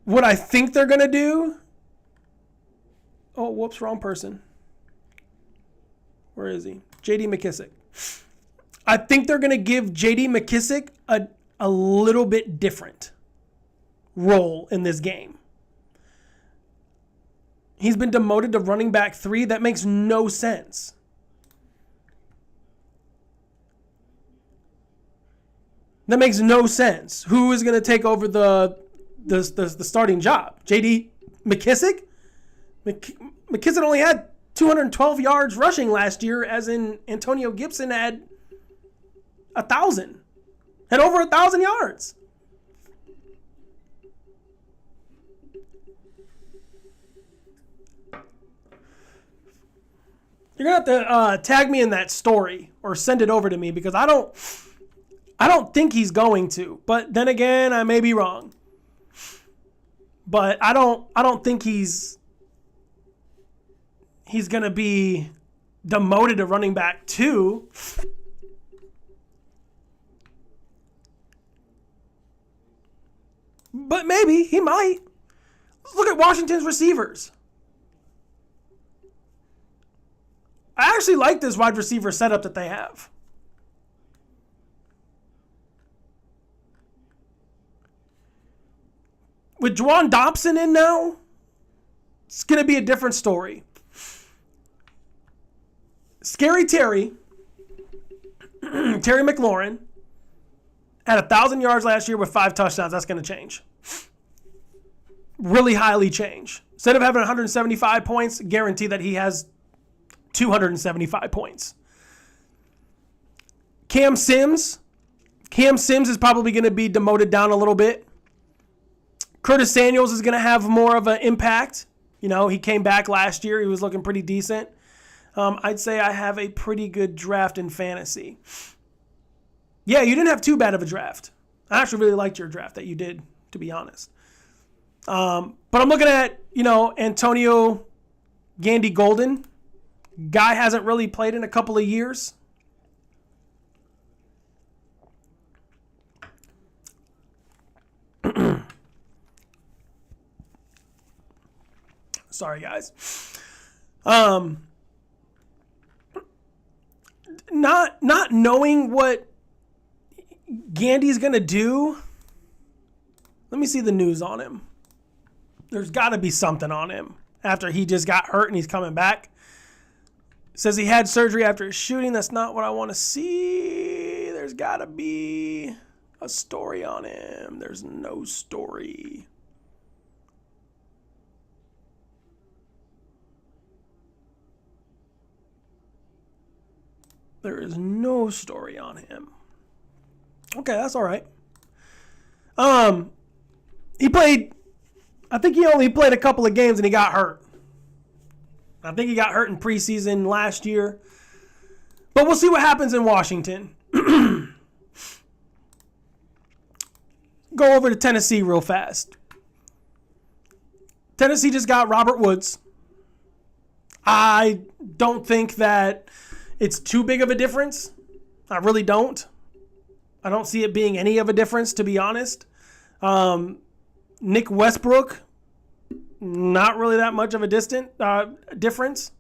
What I think they're going to do... Oh, whoops, wrong person. Where is he? J.D. McKissick. I think they're going to give J.D. McKissick a little bit different role in this game. He's been demoted to running back 3. That makes no sense. That makes no sense. Who is going to take over the starting job? J.D. McKissick? McKissick only had 212 yards rushing last year, as in Antonio Gibson had 1,000. Had over 1,000 yards. You're going to have to tag me in that story or send it over to me, because I don't think he's going to. But then again, I may be wrong. But I don't think he's going to be demoted to running back 2. But maybe he might. Look at Washington's receivers. I actually like this wide receiver setup that they have. With Juwan Dobson in now, it's going to be a different story. Scary Terry McLaurin, had 1,000 yards last year with 5 touchdowns. That's going to change. Really highly change. Instead of having 175 points, guarantee that he has 275 points. Cam Sims is probably going to be demoted down a little bit. Curtis Samuels is going to have more of an impact. You know, he came back last year. He was looking pretty decent. I'd say I have a pretty good draft in fantasy. Yeah, you didn't have too bad of a draft. I actually really liked your draft that you did, to be honest. But I'm looking at, Antonio Gandy Golden. Guy hasn't really played in a couple of years. Sorry, guys. Not knowing what Gandy's going to do. Let me see the news on him. There's got to be something on him after he just got hurt and he's coming back. Says he had surgery after his shooting. That's not what I want to see. There's got to be a story on him. There's no story. There is no story on him. Okay, that's all right. I think he only played a couple of games and he got hurt. I think he got hurt in preseason last year. But we'll see what happens in Washington. Go over to Tennessee real fast. Tennessee just got Robert Woods. I don't think that it's too big of a difference. I really don't. I don't see it being any of a difference, to be honest. Nick Westbrook, not really that much of a difference.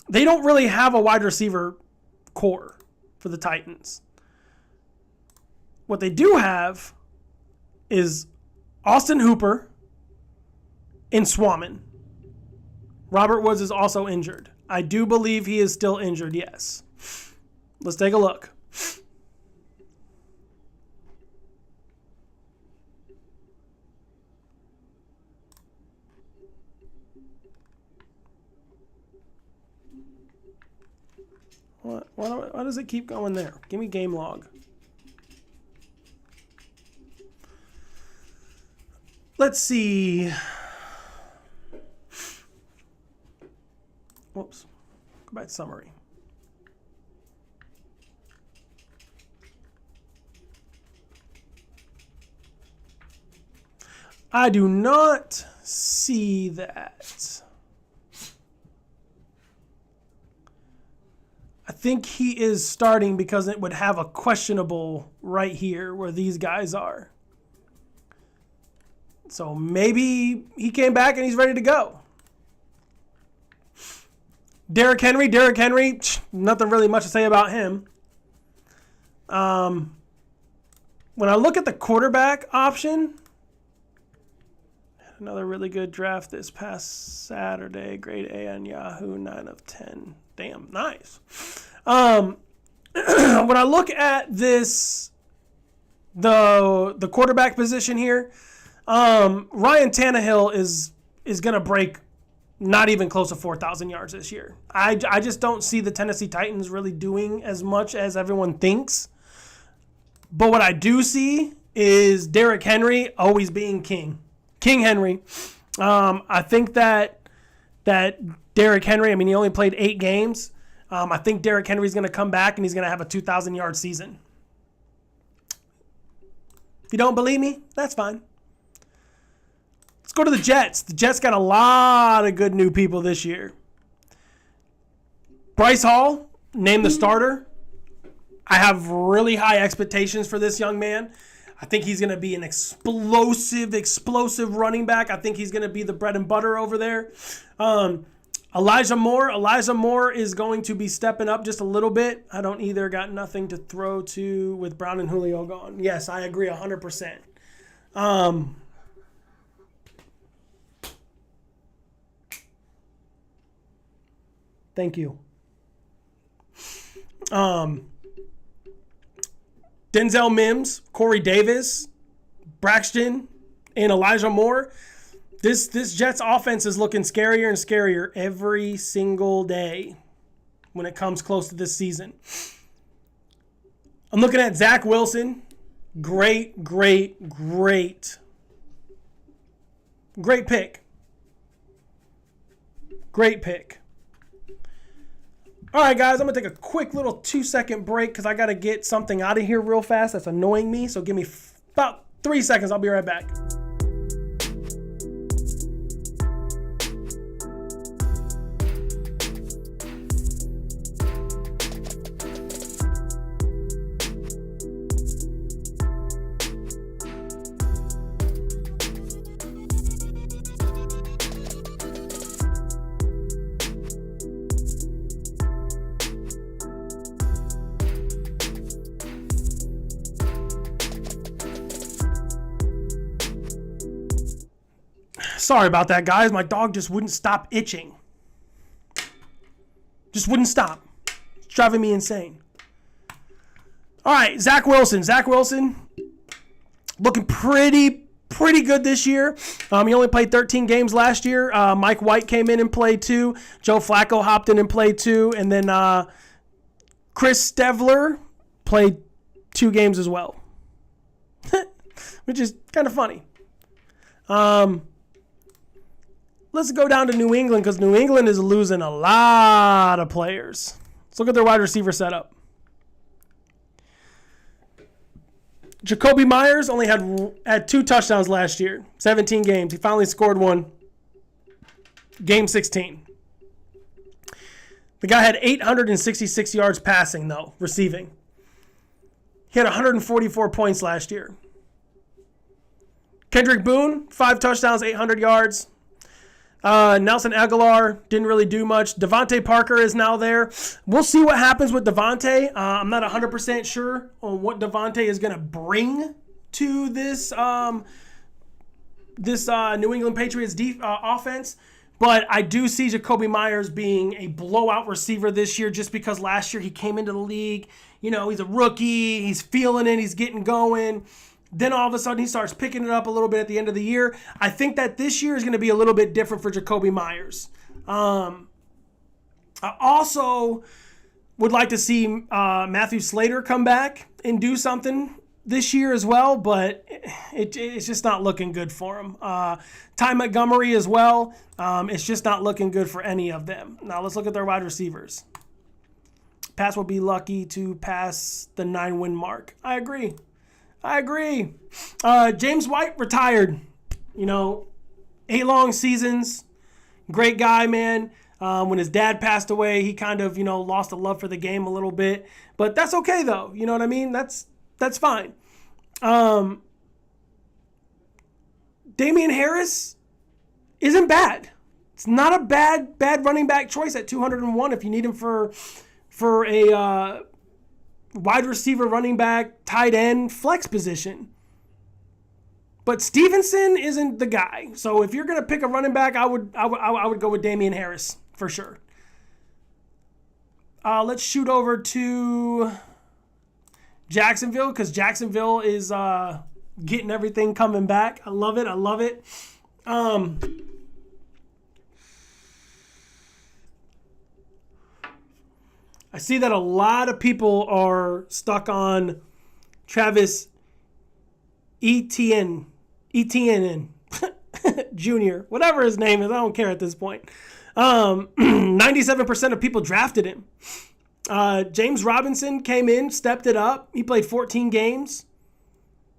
They don't really have a wide receiver core for the Titans. What they do have is Austin Hooper and Swaman. Robert Woods is also injured. I do believe he is still injured, yes. Let's take a look. Why does it keep going there? Give me game log. Let's see. Whoops. Go back to summary. I do not see that. I think he is starting because it would have a questionable right here where these guys are. So maybe he came back and he's ready to go. Derrick Henry, nothing really much to say about him. When I look at the quarterback option, another really good draft this past Saturday, grade A on Yahoo, 9 of 10. Damn, nice. When I look at this, the quarterback position here, Ryan Tannehill is going to break not even close to 4,000 yards this year. I just don't see the Tennessee Titans really doing as much as everyone thinks. But what I do see is Derrick Henry always being king. King Henry. I think that Derrick Henry, he only played 8 games. I think Derrick Henry's going to come back and he's going to have a 2,000-yard season. If you don't believe me, that's fine. Let's go to the Jets. The Jets got a lot of good new people this year. Bryce Hall, named the starter. I have really high expectations for this young man. I think he's going to be an explosive running back. I think he's going to be the bread and butter over there. Elijah Moore is going to be stepping up just a little bit. I don't either. Got nothing to throw to with Brown and Julio gone. Yes, I agree 100%. Thank you. Denzel Mims, Corey Davis, Braxton, and Elijah Moore. This Jets offense is looking scarier and scarier every single day when it comes close to this season. I'm looking at Zach Wilson. Great pick. Great pick. All right, guys, I'm going to take a quick little 2-second break because I got to get something out of here real fast that's annoying me. So give me about 3 seconds. I'll be right back. Sorry about that, guys. My dog just wouldn't stop itching. Just wouldn't stop. It's driving me insane. All right, Zach Wilson. Looking pretty good this year. He only played 13 games last year. Mike White came in and played 2. Joe Flacco hopped in and played 2. And then Chris Stevler played 2 games as well. Which is kind of funny. Let's go down to New England because New England is losing a lot of players. Let's look at their wide receiver setup. Jacoby Myers only had 2 touchdowns last year, 17 games. He finally scored one. Game 16. The guy had 866 yards passing, though, receiving. He had 144 points last year. Kendrick Boone, 5 touchdowns, 800 yards. Nelson Aguilar didn't really do much. Devontae Parker is now there. We'll see what happens with Devontae. I'm not 100% sure on what Devontae is going to bring to this New England Patriots offense. But I do see Jacoby Myers being a blowout receiver this year just because last year he came into the league. You know, he's a rookie. He's feeling it. He's getting going. Then all of a sudden he starts picking it up a little bit at the end of the year. I think that this year is going to be a little bit different for Jacoby Myers. I also would like to see Matthew Slater come back and do something this year as well, but it's just not looking good for him. Ty Montgomery as well. It's just not looking good for any of them. Now let's look at their wide receivers. Pats will be lucky to pass the 9-win mark. I agree. James White retired. 8 long seasons. Great guy, man. When his dad passed away, he kind of, lost a love for the game a little bit. But that's okay, though. You know what I mean? That's fine. Damian Harris isn't bad. It's not a bad running back choice at 201 if you need him for a wide receiver, running back, tight end, flex position. But Stevenson isn't the guy. So if you're going to pick a running back, I would go with Damian Harris for sure. Let's shoot over to Jacksonville because Jacksonville is getting everything coming back. I love it. I see that a lot of people are stuck on Travis Etienne Jr., whatever his name is. I don't care at this point. 97% of people drafted him. James Robinson came in, stepped it up. He played 14 games,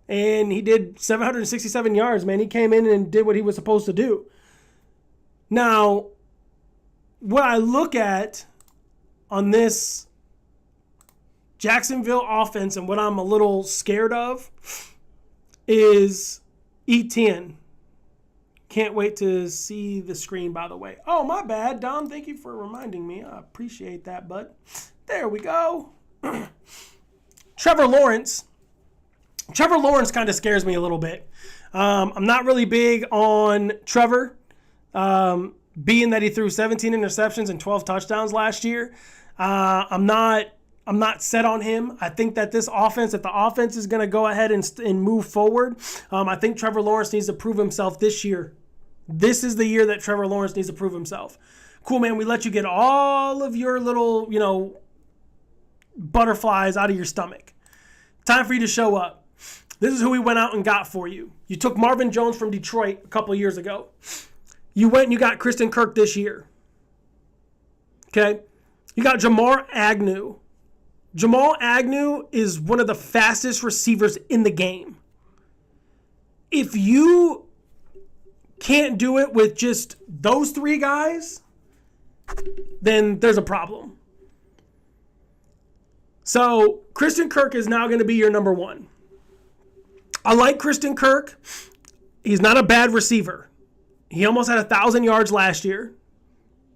and he did 767 yards, man. He came in and did what he was supposed to do. Now, what I look at on this Jacksonville offense and what I'm a little scared of is Etienne. Can't wait to see the screen, by the way. Oh, my bad, Dom. Thank you for reminding me. I appreciate that, bud. There we go. Trevor Lawrence kind of scares me a little bit. I'm not really big on Trevor, being that he threw 17 interceptions and 12 touchdowns last year. I'm not set on him. I think that this offense, if the offense is going to go ahead and move forward, I think Trevor Lawrence needs to prove himself this year. This is the year that Trevor Lawrence needs to prove himself. Cool, man. We let you get all of your little, butterflies out of your stomach. Time for you to show up. This is who we went out and got for you. You took Marvin Jones from Detroit a couple years ago. You went and you got Christian Kirk this year. Okay? You got Jamal Agnew. Jamal Agnew is one of the fastest receivers in the game. If you can't do it with just those three guys, then there's a problem. So Christian Kirk is now going to be your number one. I like Christian Kirk. He's not a bad receiver. He almost had 1,000 yards last year.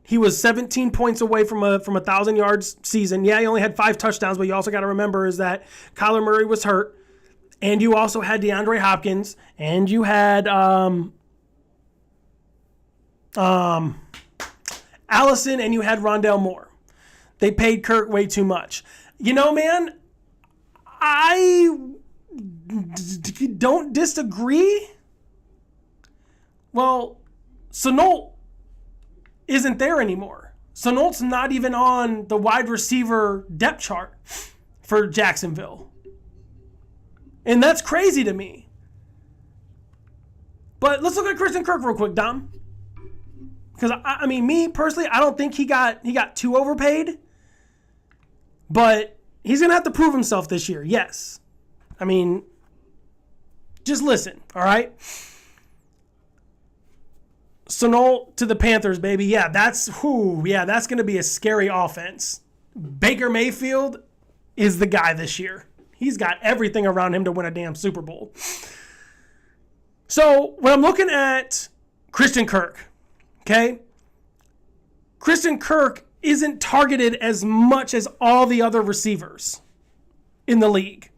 He was 17 points away from a 1,000 yards season. Yeah, he only had 5 touchdowns, but you also got to remember is that Kyler Murray was hurt, and you also had DeAndre Hopkins, and you had Allison, and you had Rondale Moore. They paid Kirk way too much. Man, I don't disagree. Well, Sanault isn't there anymore. Sanault's not even on the wide receiver depth chart for Jacksonville. And that's crazy to me. But let's look at Christian Kirk real quick, Dom. Because, me personally, I don't think he got too overpaid. But he's going to have to prove himself this year, yes. Just listen, all right? Sanault to the Panthers, baby. Yeah, that's going to be a scary offense. Baker Mayfield is the guy this year. He's got everything around him to win a damn Super Bowl. So when I'm looking at Christian Kirk, okay, Christian Kirk isn't targeted as much as all the other receivers in the league.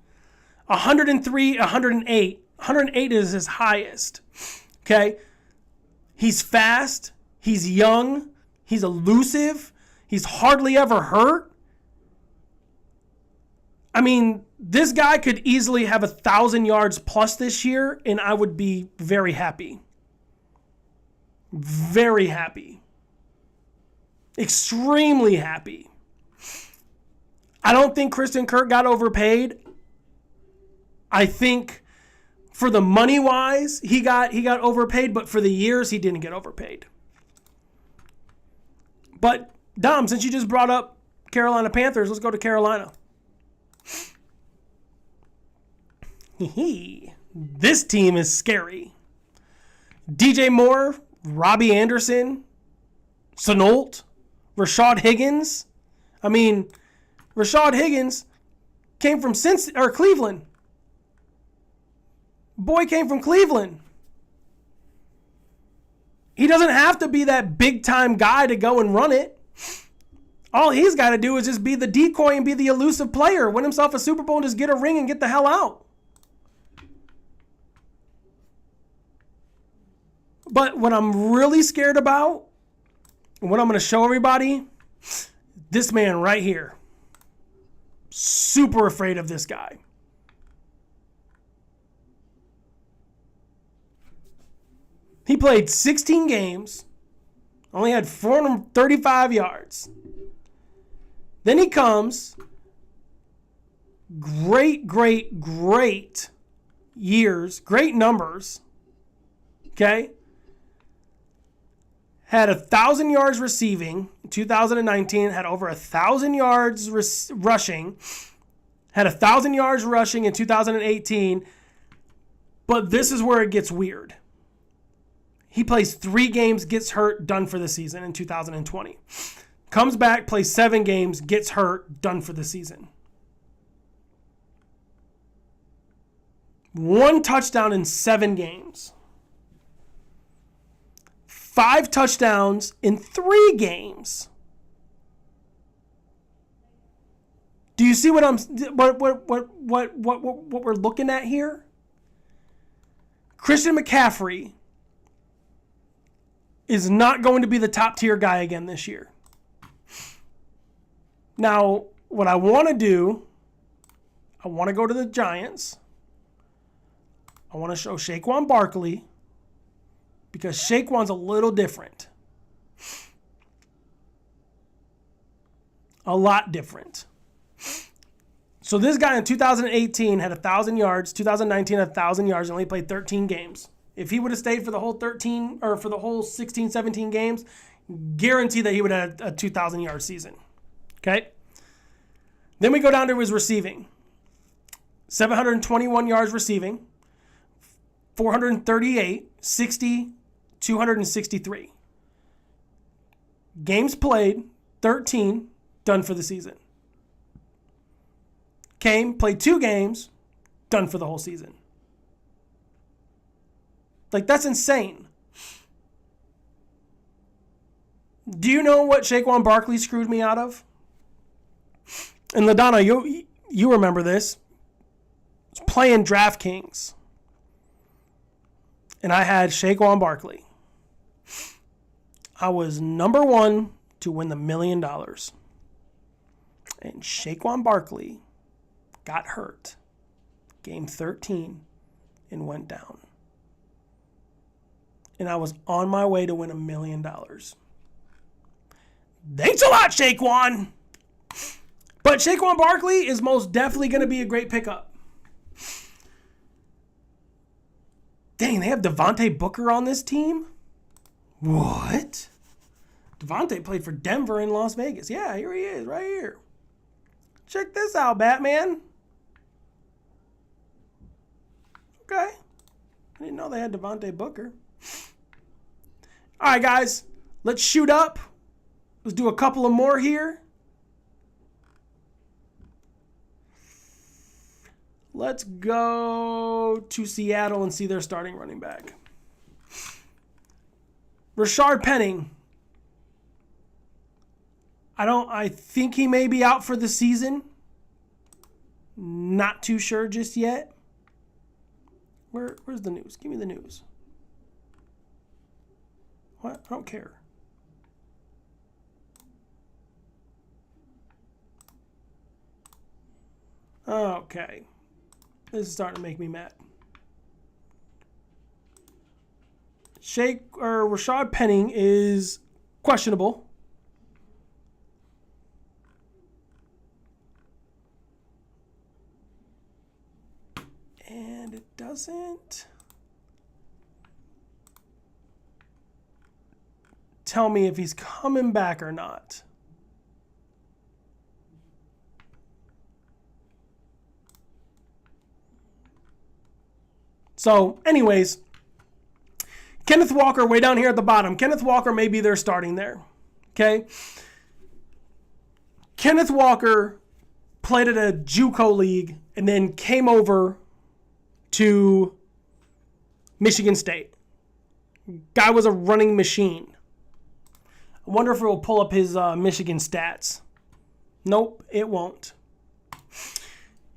103, 108. 108 is his highest, okay? He's fast. He's young. He's elusive. He's hardly ever hurt. This guy could easily have 1,000 yards plus this year, and I would be very happy. Very happy. Extremely happy. I don't think Christian Kirk got overpaid. I think for the money wise, he got overpaid, but for the years he didn't get overpaid. But Dom, since you just brought up Carolina Panthers, let's go to Carolina. This team is scary. DJ Moore, Robbie Anderson, Sanault, Rashad Higgins. I mean, Rashad Higgins came from Cleveland. Boy came from Cleveland. He doesn't have to be that big-time guy to go and run it. All he's got to do is just be the decoy and be the elusive player. Win himself a Super Bowl and just get a ring and get the hell out. But what I'm really scared about, and what I'm going to show everybody, this man right here. Super afraid of this guy. He played 16 games, only had 435 yards. Then he comes, great years, great numbers, okay? Had 1,000 yards receiving in 2019, had over 1,000 yards rushing, had 1,000 yards rushing in 2018, but this is where it gets weird. He plays 3 games, gets hurt, done for the season in 2020. Comes back, plays 7 games, gets hurt, done for the season. 1 touchdown in 7 games. 5 touchdowns in 3 games. Do you see what we're looking at here? Christian McCaffrey is not going to be the top tier guy again this year. Now, what I want to do, I want to go to the Giants. I want to show Saquon Barkley because Saquon's a little different. A lot different. So this guy in 2018 had 1,000 yards, 2019 had 1,000 yards, and only played 13 games. If he would have stayed for the whole 13 or for the whole 16, 17 games, guarantee that he would have had a 2,000-yard season. Okay? Then we go down to his receiving. 721 yards receiving, 438, 60, 263. Games played, 13, done for the season. Came, played 2 games, done for the whole season. Like, that's insane. Do you know what Saquon Barkley screwed me out of? And LaDonna, you remember this. I was playing DraftKings. And I had Saquon Barkley. I was number 1 to win the $1 million. And Saquon Barkley got hurt. Game 13 and went down. And I was on my way to win $1 million. Thanks a lot, Saquon. But Saquon Barkley is most definitely going to be a great pickup. Dang, they have Devontae Booker on this team? What? Devontae played for Denver and Las Vegas. Yeah, here he is, right here. Check this out, Batman. Okay. I didn't know they had Devontae Booker. All right, guys. Let's shoot up. Let's do a couple of more here. Let's go to Seattle and see their starting running back. Rashard Penning. I think he may be out for the season. Not too sure just yet. Where's the news? Give me the news. What? I don't care. Okay. This is starting to make me mad. Rashard Penning is questionable. doesn't tell me if he's coming back or not. So, anyways, Kenneth Walker way down here at the bottom. Kenneth Walker may be there starting there. Okay? Kenneth Walker played at a JUCO league and then came over to Michigan State. Guy was a running machine. I wonder if it will pull up his Michigan stats. Nope, it won't.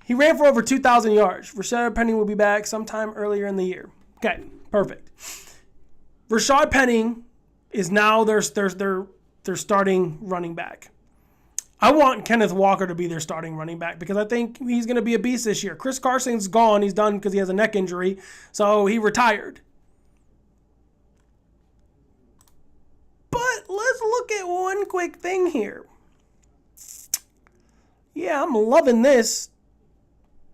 He ran for over 2,000 yards. Rashad Penny will be back sometime earlier in the year. Okay, perfect. Rashad Penny is now their starting running back. I want Kenneth Walker to be their starting running back because I think he's going to be a beast this year. Chris Carson's gone. He's done because he has a neck injury, so he retired. But let's look at one quick thing here. Yeah, I'm loving this.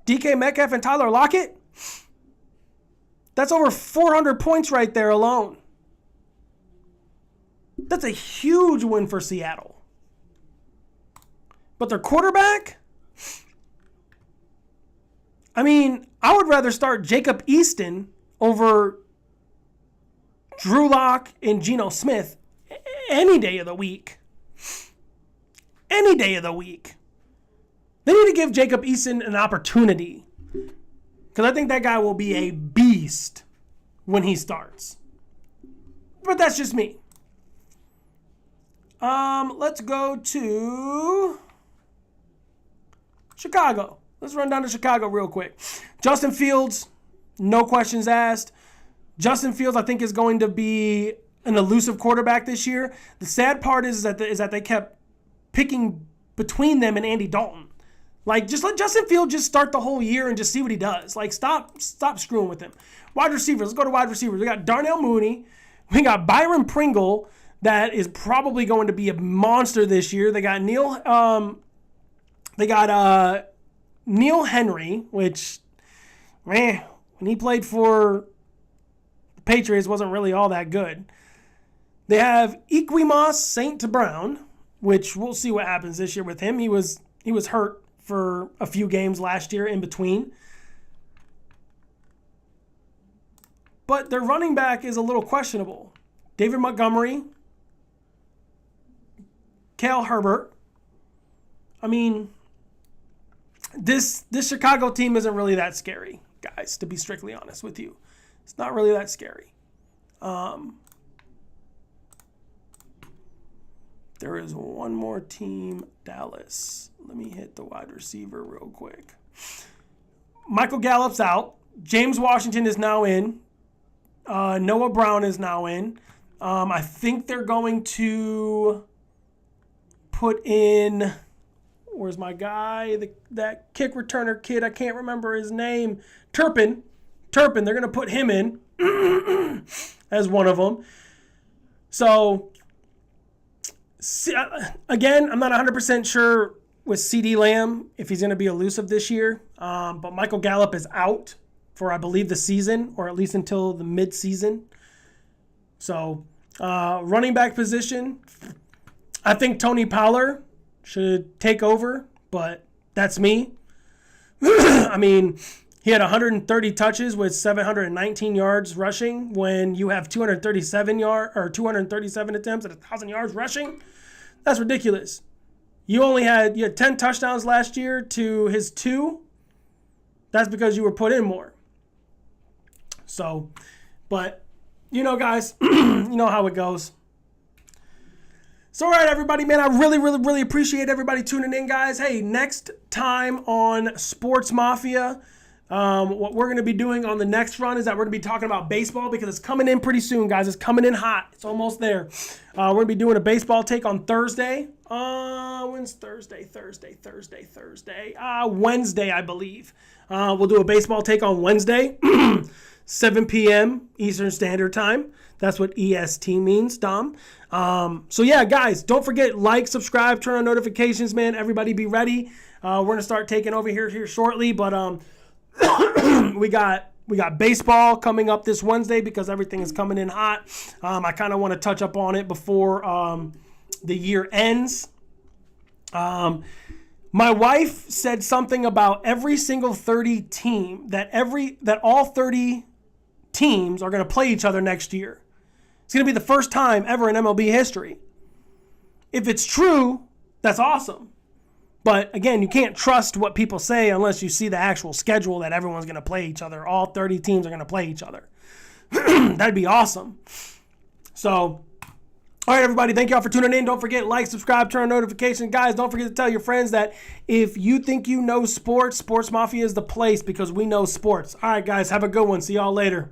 DK Metcalf and Tyler Lockett. That's over 400 points right there alone. That's a huge win for Seattle. But their quarterback? I mean, I would rather start Jacob Easton over Drew Lock and Geno Smith any day of the week. Any day of the week. They need to give Jacob Eason an opportunity. Because I think that guy will be a beast when he starts. But that's just me. Let's go to Chicago. Let's run down to Chicago real quick. Justin Fields, no questions asked. Justin Fields, I think, is going to be an elusive quarterback this year. The sad part is that they kept picking between them and Andy Dalton. Like, just let Justin Fields just start the whole year and just see what he does. Like, stop screwing with him. Wide receivers. Let's go to wide receivers. We got Darnell Mooney. We got Byron Pringle, that is probably going to be a monster this year. They got Neil Henry, which, man, when he played for the Patriots, wasn't really all that good. They have Equimos St. Brown, which we'll see what happens this year with him. He was hurt for a few games last year in between. But their running back is a little questionable. David Montgomery, Kale Herbert. I mean, this Chicago team isn't really that scary, guys, to be strictly honest with you. It's not really that scary. There is one more team, Dallas. Let me hit the wide receiver real quick. Michael Gallup's out. James Washington is now in. Noah Brown is now in. I think they're going to put in, where's my guy? That kick returner kid, I can't remember his name. Turpin. They're going to put him in as one of them. So, again, I'm not 100% sure with CD Lamb if he's going to be elusive this year. But Michael Gallup is out for, I believe, the season, or at least until the mid-season. So, running back position, I think Tony Pollard should take over, but that's me. I mean, he had 130 touches with 719 yards rushing when you have 237 attempts at 1,000 yards rushing. That's ridiculous. You had 10 touchdowns last year to his 2. That's because you were put in more. So, but, guys, you know how it goes. So, all right, everybody, man, I really, really, really appreciate everybody tuning in, guys. Hey, next time on Sports Mafia, what we're going to be doing on the next run is that we're going to be talking about baseball because it's coming in pretty soon, guys. It's coming in hot. It's almost there. We're going to be doing a baseball take on Thursday. When's Thursday? Wednesday, I believe. We'll do a baseball take on Wednesday, 7 p.m. Eastern Standard Time. That's what EST means, Dom. So, yeah, guys, don't forget, like, subscribe, turn on notifications, man. Everybody be ready. We're going to start taking over here shortly, but we got We got baseball coming up this Wednesday because everything is coming in hot. I kind of want to touch up on it before the year ends. My wife said something about every single 30 team, that all 30 teams are going to play each other next year. It's going to be the first time ever in MLB history. If it's true, that's awesome. But again, you can't trust what people say unless you see the actual schedule that everyone's going to play each other. All 30 teams are going to play each other. That'd be awesome. So, all right, everybody, thank y'all for tuning in. Don't forget, like, subscribe, turn on notifications. Guys, don't forget to tell your friends that if you think you know sports, Sportsmafia is the place because we know sports. All right, guys, have a good one. See y'all later.